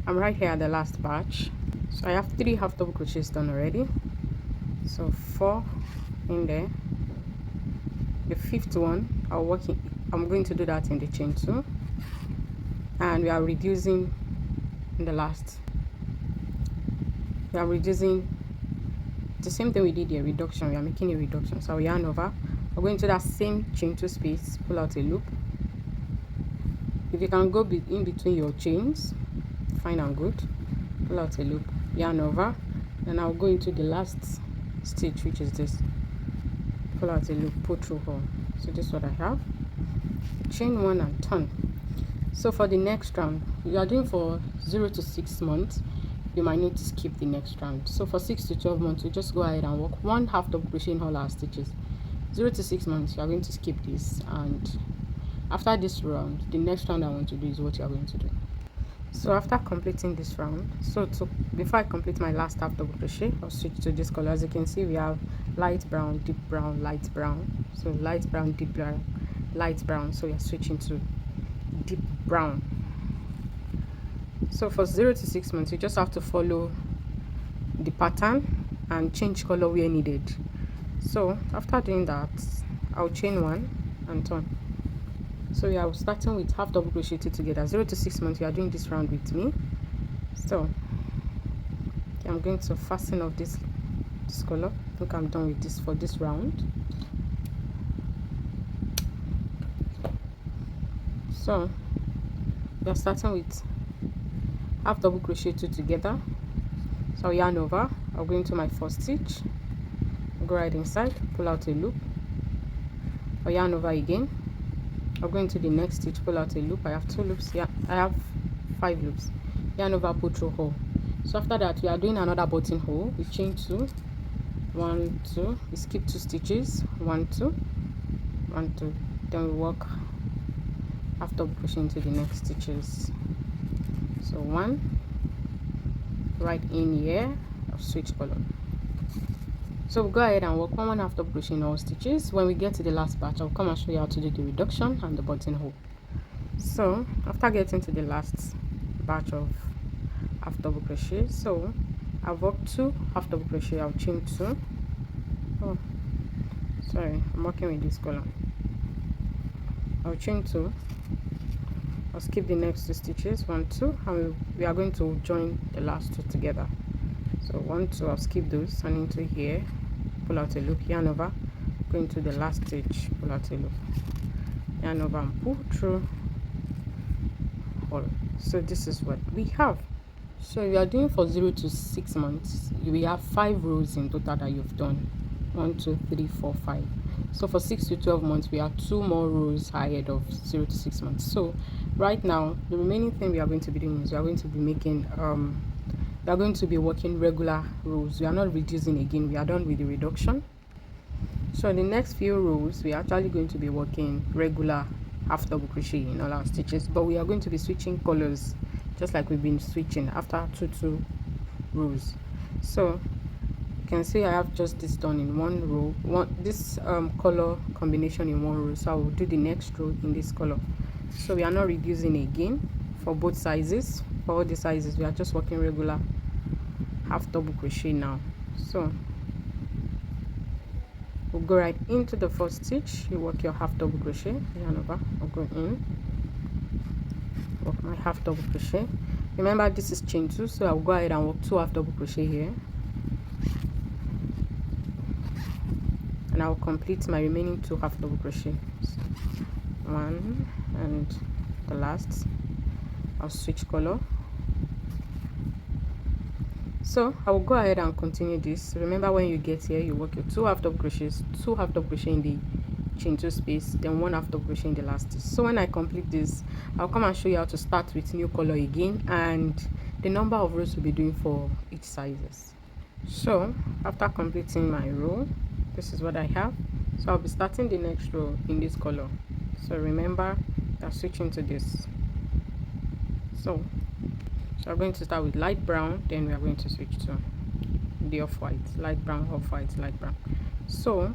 I'm right here at the last batch. So I have 3 half double crochets done already. So 4 in there. The 5th one, I'm going to do that in the chain 2, and we are reducing in the last. We are reducing the same thing we did here, reduction. We are making a reduction. So we yarn over, we're going to that same chain 2 space, pull out a loop. If you can go in between your chains, fine and good. Pull out a loop, yarn over, and I'll go into the last stitch, which is this. Pull out a loop, pull through hole. So this is what I have. Chain 1 and turn. So for the next round, you are doing for 0 to 6 months, you might need to skip the next round. So for 6 to 12 months, we just go ahead and work 1 half double crochet in all our stitches. 0 to 6 months, you are going to skip this, and after this round, the next round I want to do is what you are going to do. So after completing this round, before I complete my last half double crochet, I'll switch to this color. As you can see, we have light brown, deep brown, light brown. So light brown, deep brown, light brown. So we are switching to deep brown. So for 0 to 6 months, you just have to follow the pattern and change color where needed. So after doing that, I'll chain 1 and turn. So we are starting with half double crochet 2 together. 0 to 6 months, you are doing this round with me. So I'm going to fasten off this color. I think I'm done with this for this round. So we are starting with half double crochet 2 together. So I'll yarn over, I'll go into my first stitch, I'll go right inside, pull out a loop, I'll yarn over again, I'll go into the next stitch, pull out a loop. I have 2 loops. Yeah, I have 5 loops. Yarn over, pull through hole. So after that, we are doing another buttonhole. We chain 2, 1, 2. We skip 2 stitches, 1, 2, 1, 2. Then we work half double crochet into the next stitches. So 1, right in here, I'll switch color. So we'll go ahead and work 1 half double crochet in all stitches. When we get to the last batch, I'll come and show you how to do the reduction and the buttonhole. So after getting to the last batch of half double crochet, so I've worked 2 half double crochet. I'll chain 2. Oh, sorry, I'm working with this color. I'll chain 2. I'll skip the next 2 stitches, 1, 2, and we are going to join the last 2 together. So 1, 2, I'll skip those and into here, pull out a loop, yarn over, go into the last stitch, pull out a loop, yarn over and pull through all. So this is what we have. So we are doing for 0 to 6 months. We have 5 rows in total that you've done. 1, 2, 3, 4, 5. So for 6 to 12 months, we have 2 more rows ahead of 0 to 6 months. So right now, the remaining thing we are going to be doing is we are going to be making we are going to be working regular rows. We are not reducing again. We are done with the reduction. So in the next few rows, we are actually going to be working regular half double crochet in all our stitches, but we are going to be switching colors just like we've been switching after 2 rows. So you can see I have just this done in one row, this color combination in one row. So I will do the next row in this color. So we are not reducing again for both sizes. For all the sizes, we are just working regular half double crochet now. So we'll go right into the first stitch. You work your half double crochet, yarn over, I'll go in, work my half double crochet. Remember, this is chain 2, so I'll go ahead and work 2 half double crochet here, and I'll complete my remaining 2 half double crochet. So 1 and the last, I'll switch color. So I will go ahead and continue this. Remember, when you get here, you work your 2 half double crochets, 2 half double crochet in the chain 2 space, then 1 half double crochet in the last stitch. So when I complete this, I'll come and show you how to start with new color again and the number of rows we'll be doing for each sizes. So after completing my row, this is what I have. So I'll be starting the next row in this color. So remember, I'm switching to this. So I'm going to start with light brown, then we are going to switch to the off-white, light brown, off-white, light brown. So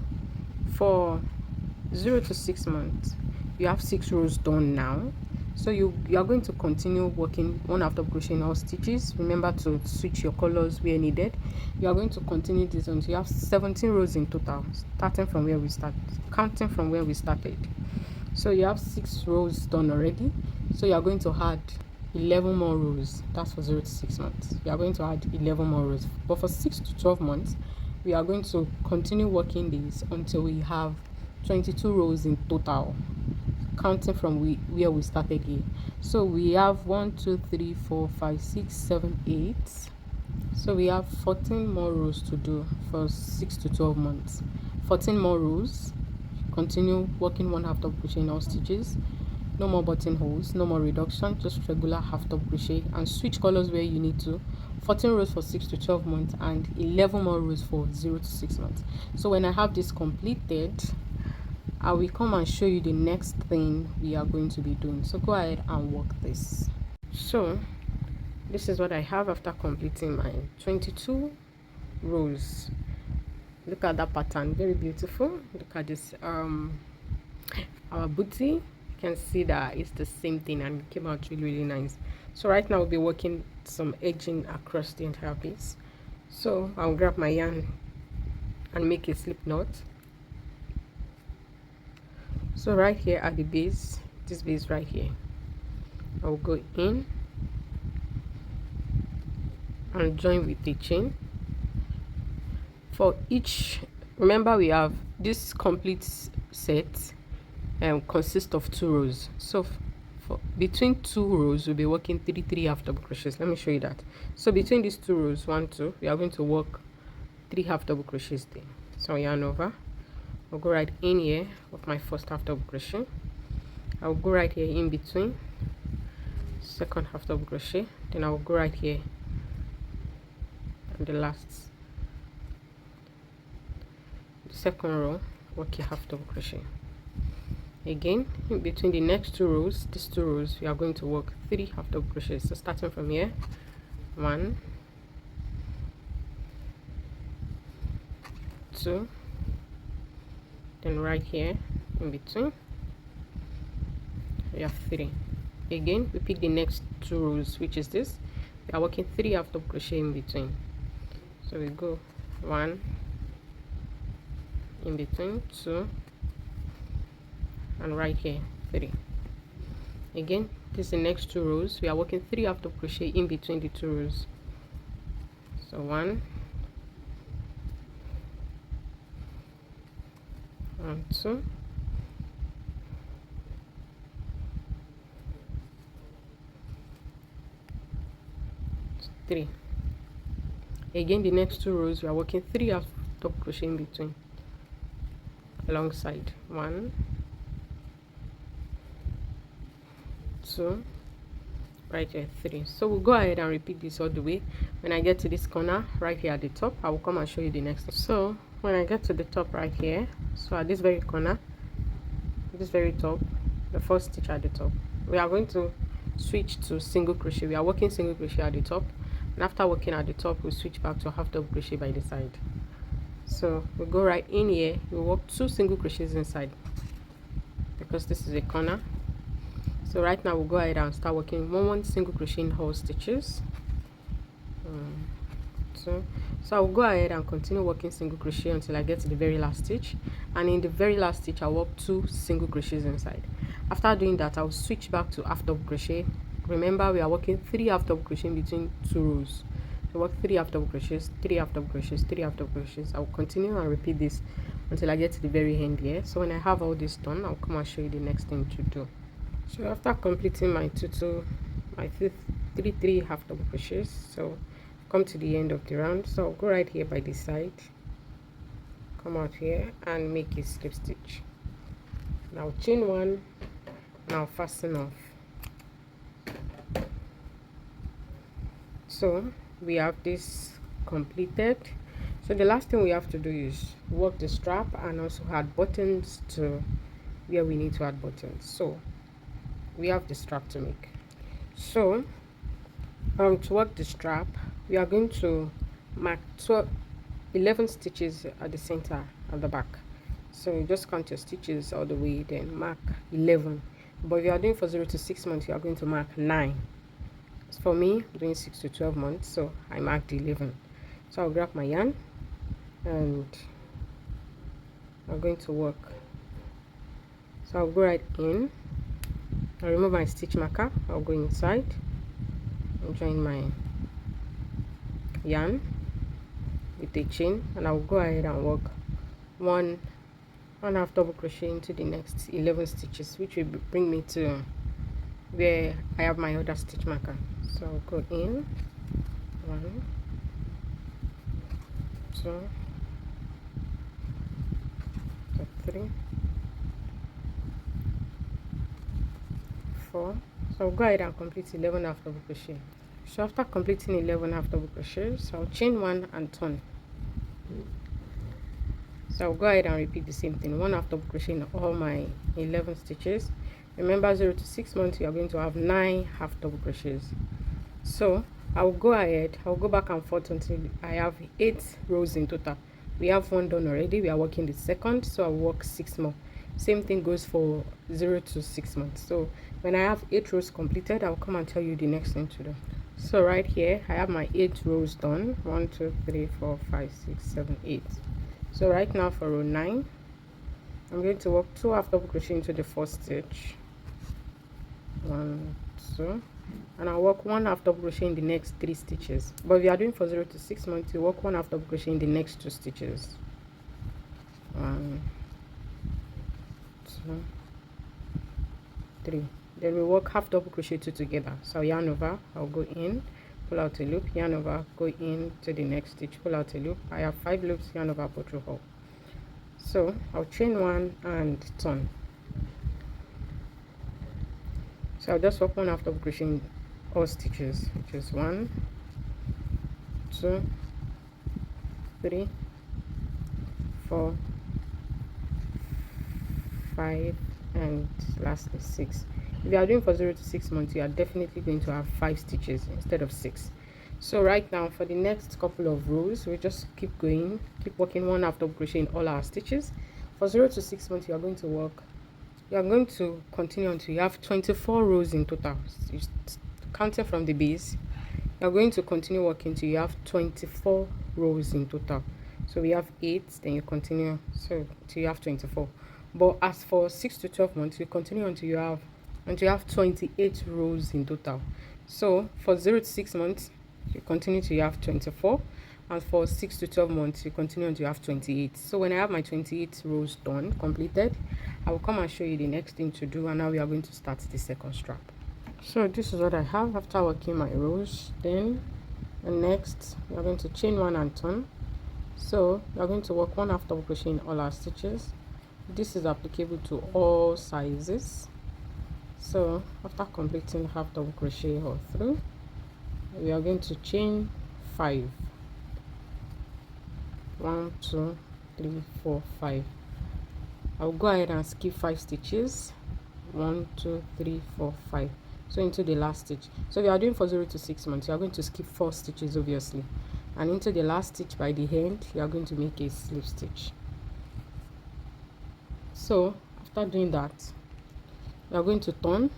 for 0 to 6 months, you have 6 rows done now. So you are going to continue working 1 half double crochet in all stitches. Remember to switch your colors where needed. You are going to continue this until you have 17 rows in total, starting from where we started, counting from where we started. So you have 6 rows done already. So you are going to add 11 more rows. That's for 0 to 6 months. We are going to add 11 more rows. But for 6 to 12 months, we are going to continue working these until we have 22 rows in total, counting from where we started here. So we have 1, 2, 3, 4, 5, 6, 7, 8. So we have 14 more rows to do for 6 to 12 months. 14 more rows. Continue working 1 half double crochet in all stitches. No more buttonholes, no more reduction, just regular half double crochet, and switch colors where you need to. 14 rows for 6 to 12 months and 11 more rows for 0 to 6 months. So when I have this completed, I will come and show you the next thing we are going to be doing. So go ahead and work this. So this is what I have after completing my 22 rows. Look at that pattern, very beautiful. Look at this our booty. You can see that it's the same thing and it came out really nice. So right now we'll be working some edging across the entire piece. So I'll grab my yarn and make a slip knot. So right here at the base, this base right here, I'll go in and join with the chain. For each, remember we have this complete set consists of 2 rows. So for between 2 rows we'll be working 3 half double crochets. Let me show you that. So between these 2 rows, 1 2, we are going to work 3 half double crochets there. So yarn over, I'll go right in here of my first half double crochet. I'll go right here in between second half double crochet, then I'll go right here and the last second row, work your half double crochet. Again, in between the next 2 rows, these 2 rows, we are going to work 3 half double crochets. So starting from here, 1 2, then right here in between we have 3. Again, we pick the next 2 rows, which is this. We are working 3 half double crochet in between. So we go 1 in between, 2, and right here 3. Again, this is the next 2 rows. We are working 3 half double crochet in between the 2 rows. So 1 and 2, 3. Again, the next 2 rows we are working 3 half double crochet in between alongside. 1 2, right here 3. So we'll go ahead and repeat this all the way. When I get to this corner right here at the top, I will come and show you the next. So when I get to the top right here, so at this very corner, this very top, the first stitch at the top, we are going to switch to single crochet. We are working single crochet at the top, and after working at the top we'll switch back to half double crochet by the side. So we go right in here, we work 2 single crochets inside because this is a corner. So right now we'll go ahead and start working 1 single crochet in whole stitches. So I'll go ahead and continue working single crochet until I get to the very last stitch, and in the very last stitch I'll work 2 single crochets inside. After doing that, I'll switch back to half double crochet. Remember, we are working 3 half double crochet in between 2 rows. So work 3 half double crochets, 3 half double crochets, 3 half double crochets. I'll continue and repeat this until I get to the very end here. So when I have all this done, I'll come and show you the next thing to do. So after completing my 3 half double crochets, so come to the end of the round. So I'll go right here by the side, come out here and make a slip stitch. Now chain 1, now fasten off. So we have this completed. So the last thing we have to do is work the strap and also add buttons to where we need to add buttons. So we have the strap to make. So to work the strap, we are going to mark 11 stitches at the center at the back. So you just count your stitches all the way, then mark 11. But if you are doing for 0 to 6 months, you are going to mark 9. For me, I'm doing 6 to 12 months, so I marked 11. So I'll grab my yarn and I'm going to work. So I'll go right in, I'll remove my stitch marker, I'll go inside and join my yarn with a chain, and I'll go ahead and work 1 half double crochet into the next 11 stitches, which will bring me to where I have my other stitch marker. So I'll go in 1 2 3 4. So I'll go ahead and complete 11 half double crochet. So after completing 11 half double crochets, I'll chain 1 and turn. So I'll go ahead and repeat the same thing, 1 half double crochet in all my 11 stitches. Remember, 0 to 6 months you are going to have 9 half double crochets. So I'll go ahead, I'll go back and forth until I have 8 rows in total. We have one done already, we are working the second, so I'll work 6 more. Same thing goes for 0 to 6 months. So when I have 8 rows completed, I'll come and tell you the next thing to do. So right here I have my 8 rows done. 1 2 3 4 5 6 7 8. So right now for row 9, I'm going to work 2 half double crochet into the first stitch, 1 2, and I'll work 1 half double crochet in the next 3 stitches. But if you are doing for 0 to 6 months, you work 1 half double crochet in the next 2 stitches, 1 2 3. Then we work half double crochet 2 together. So yarn over, I'll go in, pull out a loop, yarn over, go in to the next stitch, pull out a loop. I have 5 loops, yarn over, pull through hole. So I'll chain 1 and turn. So I'll just work 1 half double crochet in all stitches, which is 1 2 3 4 5 and lastly 6. If you are doing for 0 to 6 months, you are definitely going to have 5 stitches instead of 6. So right now for the next couple of rows, we just keep going, keep working 1 half double crochet in all our stitches. For 0 to 6 months, you are going to continue until you have 24 rows in total. So counting from the base, you are going to continue working till you have 24 rows in total. So we have 8, then you continue so till you have 24. But as for 6 to 12 months, you continue until you have 28 rows in total. So for 0 to 6 months, you continue till you have 24, and for 6 to 12 months, you continue until you have 28. So when I have my 28 rows done, completed, I will come and show you the next thing to do, and now we are going to start the second strap. So this is what I have after working my rows. Then the next, we are going to chain 1 and turn. So we are going to work 1 half double crochet in all our stitches. This is applicable to all sizes. So after completing half double crochet all through, we are going to chain 5. 1 2 3 4 5. I'll go ahead and skip 5 stitches, 1 2 3 4 5, so into the last stitch. So we are doing for 0 to 6 months, you are going to skip 4 stitches obviously, and into the last stitch by the end you are going to make a slip stitch. So after doing that, we are going to turn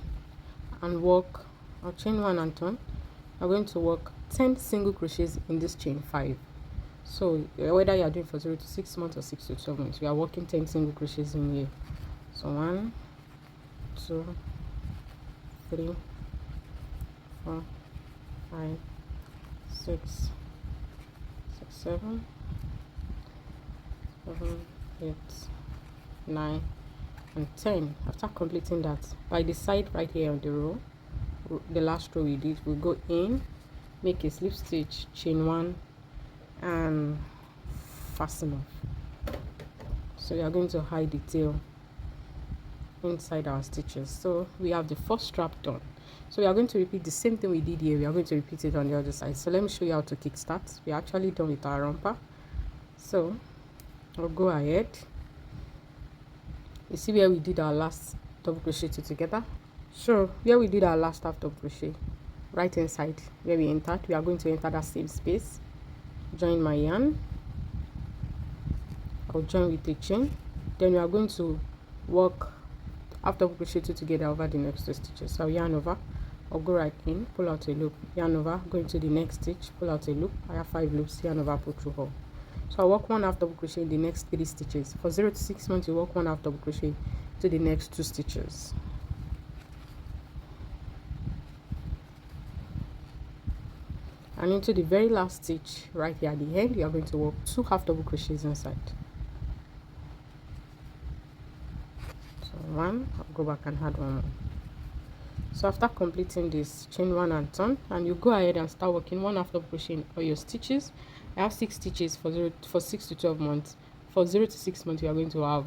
and work. I'll chain 1 and turn. I'm going to work 10 single crochets in this chain 5. So whether you are doing for 0 to 6 months or 6 to 12 months, we are working 10 single crochets in here. So 1 2 3 4 5 6 7 8 9 and 10. After completing that, by the side right here on the row, the last row we did, we'll go in, make a slip stitch, chain 1 and fasten off. So we are going to hide the tail inside our stitches. So we have the first strap done. So we are going to repeat the same thing we did here. We are going to repeat it on the other side. So let me show you how to kickstart. We are actually done with our romper. So I'll go ahead. You see where we did our last double crochet together? So where we did our last half double crochet, right inside where we entered, we are going to enter that same space, join my yarn, I'll join with a chain, then we are going to work half double crochet together over the next 2 stitches. So I'll yarn over, I'll go right in, pull out a loop, yarn over, go into the next stitch, pull out a loop. I have 5 loops, yarn over, pull through hole. So I'll work 1 half double crochet in the next 3 stitches. For 0 to 6 months, you work 1 half double crochet to the next 2 stitches. And into the very last stitch right here at the end, you are going to work 2 half double crochets inside. So 1, I'll go back and add 1 more. So after completing this, chain 1 and turn, and you go ahead and start working 1 half double crochet in all your stitches. I have 6 stitches for 6 to 12 months. For 0 to 6 months, you are going to have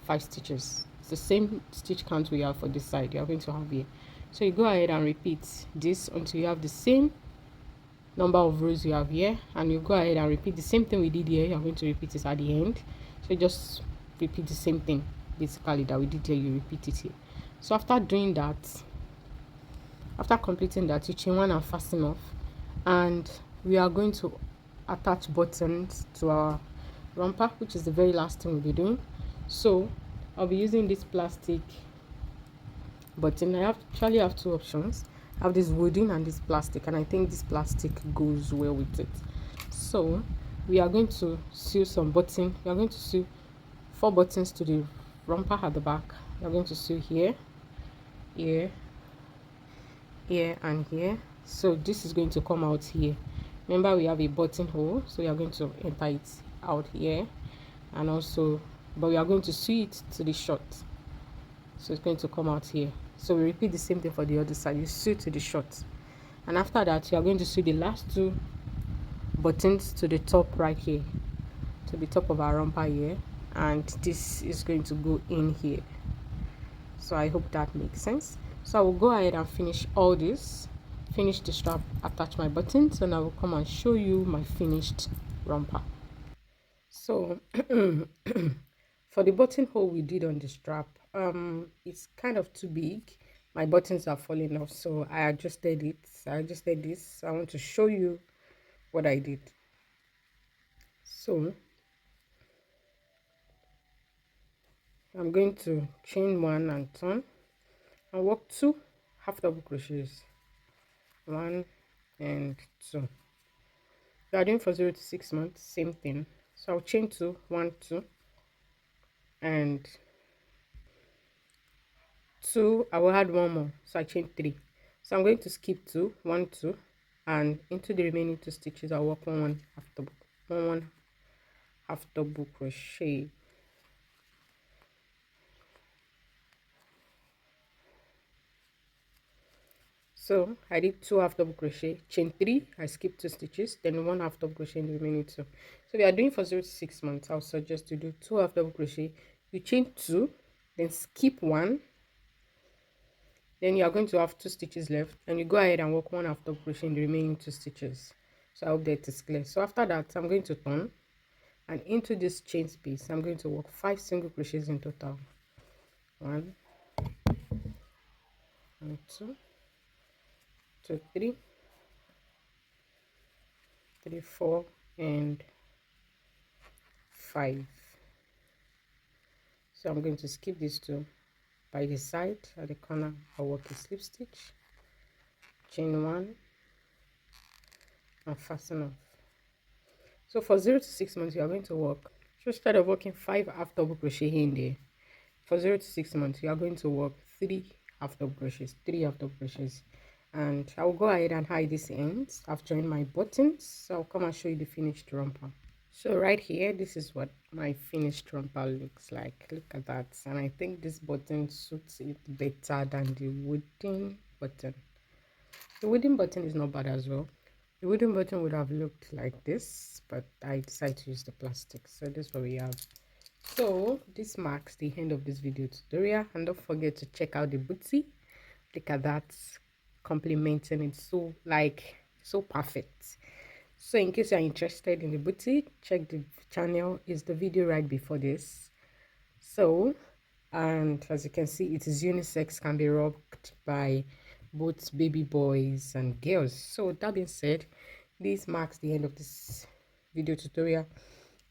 5 stitches. It's the same stitch count we have for this side. You are going to have here. So you go ahead and repeat this until you have the same number of rows you have here, and you go ahead and repeat the same thing we did here. You are going to repeat it at the end. So you just repeat the same thing basically that we did here. You repeat it here. So after doing that, after completing that, you chain 1 and fasten off. and we are going to attach buttons to our romper, which is the very last thing we'll be doing. So I'll be using this plastic button. I actually have two options. I have this wooden and this plastic, and I think this plastic goes well with it. So we are going to sew some button. We are going to sew 4 buttons to the romper at the back. We are going to sew here, here, here, and here. So this is going to come out here. Remember, we have a buttonhole, so we are going to enter it out here, and also, but we are going to sew it to the short, so it's going to come out here. So we repeat the same thing for the other side. You sew to the short, and after that you are going to sew the last 2 buttons to the top right here, to the top of our romper here, and this is going to go in here. So I hope that makes sense. So I will go ahead and finish all this, finish the strap, attach my buttons, and I will come and show you my finished romper. So for the buttonhole we did on the strap, it's kind of too big. My buttons are falling off, so I adjusted it. I adjusted this. I want to show you what I did. So I'm going to chain 1 and turn and work 2 half double crochets, 1 and 2. We are doing for 0 to 6 months, same thing. So I'll chain 2, 1, 2, and 2. I will add 1 more, so I chain 3. So I'm going to skip 2, 1, 2, and into the remaining 2 stitches I'll work 1 half double crochet. So I did 2 half double crochet, chain 3, I skipped 2 stitches, then 1 half double crochet in the remaining 2. So we are doing for 0 to 6 months. I'll suggest to do 2 half double crochet. You chain 2, then skip 1, then you are going to have 2 stitches left, and you go ahead and work 1 half double crochet in the remaining 2 stitches. So I hope that is clear. So after that, I'm going to turn, and into this chain space I'm going to work 5 single crochets in total. 1 and 2, 2, 3, 3, 4, and 5. So I'm going to skip these 2. By the side at the corner I'll work a slip stitch, chain 1, and fasten off. So for 0 to 6 months you are going to work, just instead of working 5 half double crochet here and there, for 0 to 6 months you are going to work 3 half double crochets, 3 half double crochets. And I'll go ahead and hide these ends. I've joined my buttons, so I'll come and show you the finished romper. So right here, this is what my finished romper looks like. Look at that. And I think this button suits it better than the wooden button. The wooden button is not bad as well. The wooden button would have looked like this, but I decided to use the plastic. So this is what we have. So this marks the end of this video tutorial, and don't forget to check out the booty. Look at that, complementing it, so perfect. So in case you're interested in the booty, check the channel. Is the video right before this. So, and as you can see, it is unisex, can be rocked by both baby boys and girls. So that being said, this marks the end of this video tutorial,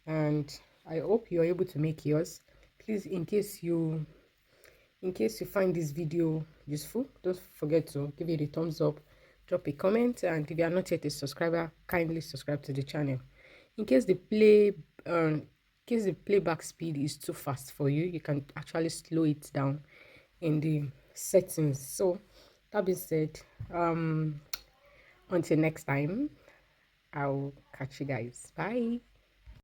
and I hope you're able to make yours. Please, in case you find this video useful, don't forget to give it a thumbs up, drop a comment, and if you are not yet a subscriber, kindly subscribe to the channel. In case the playback speed is too fast for you, you can actually slow it down in the settings. So that being said, until next time, I'll catch you guys. Bye.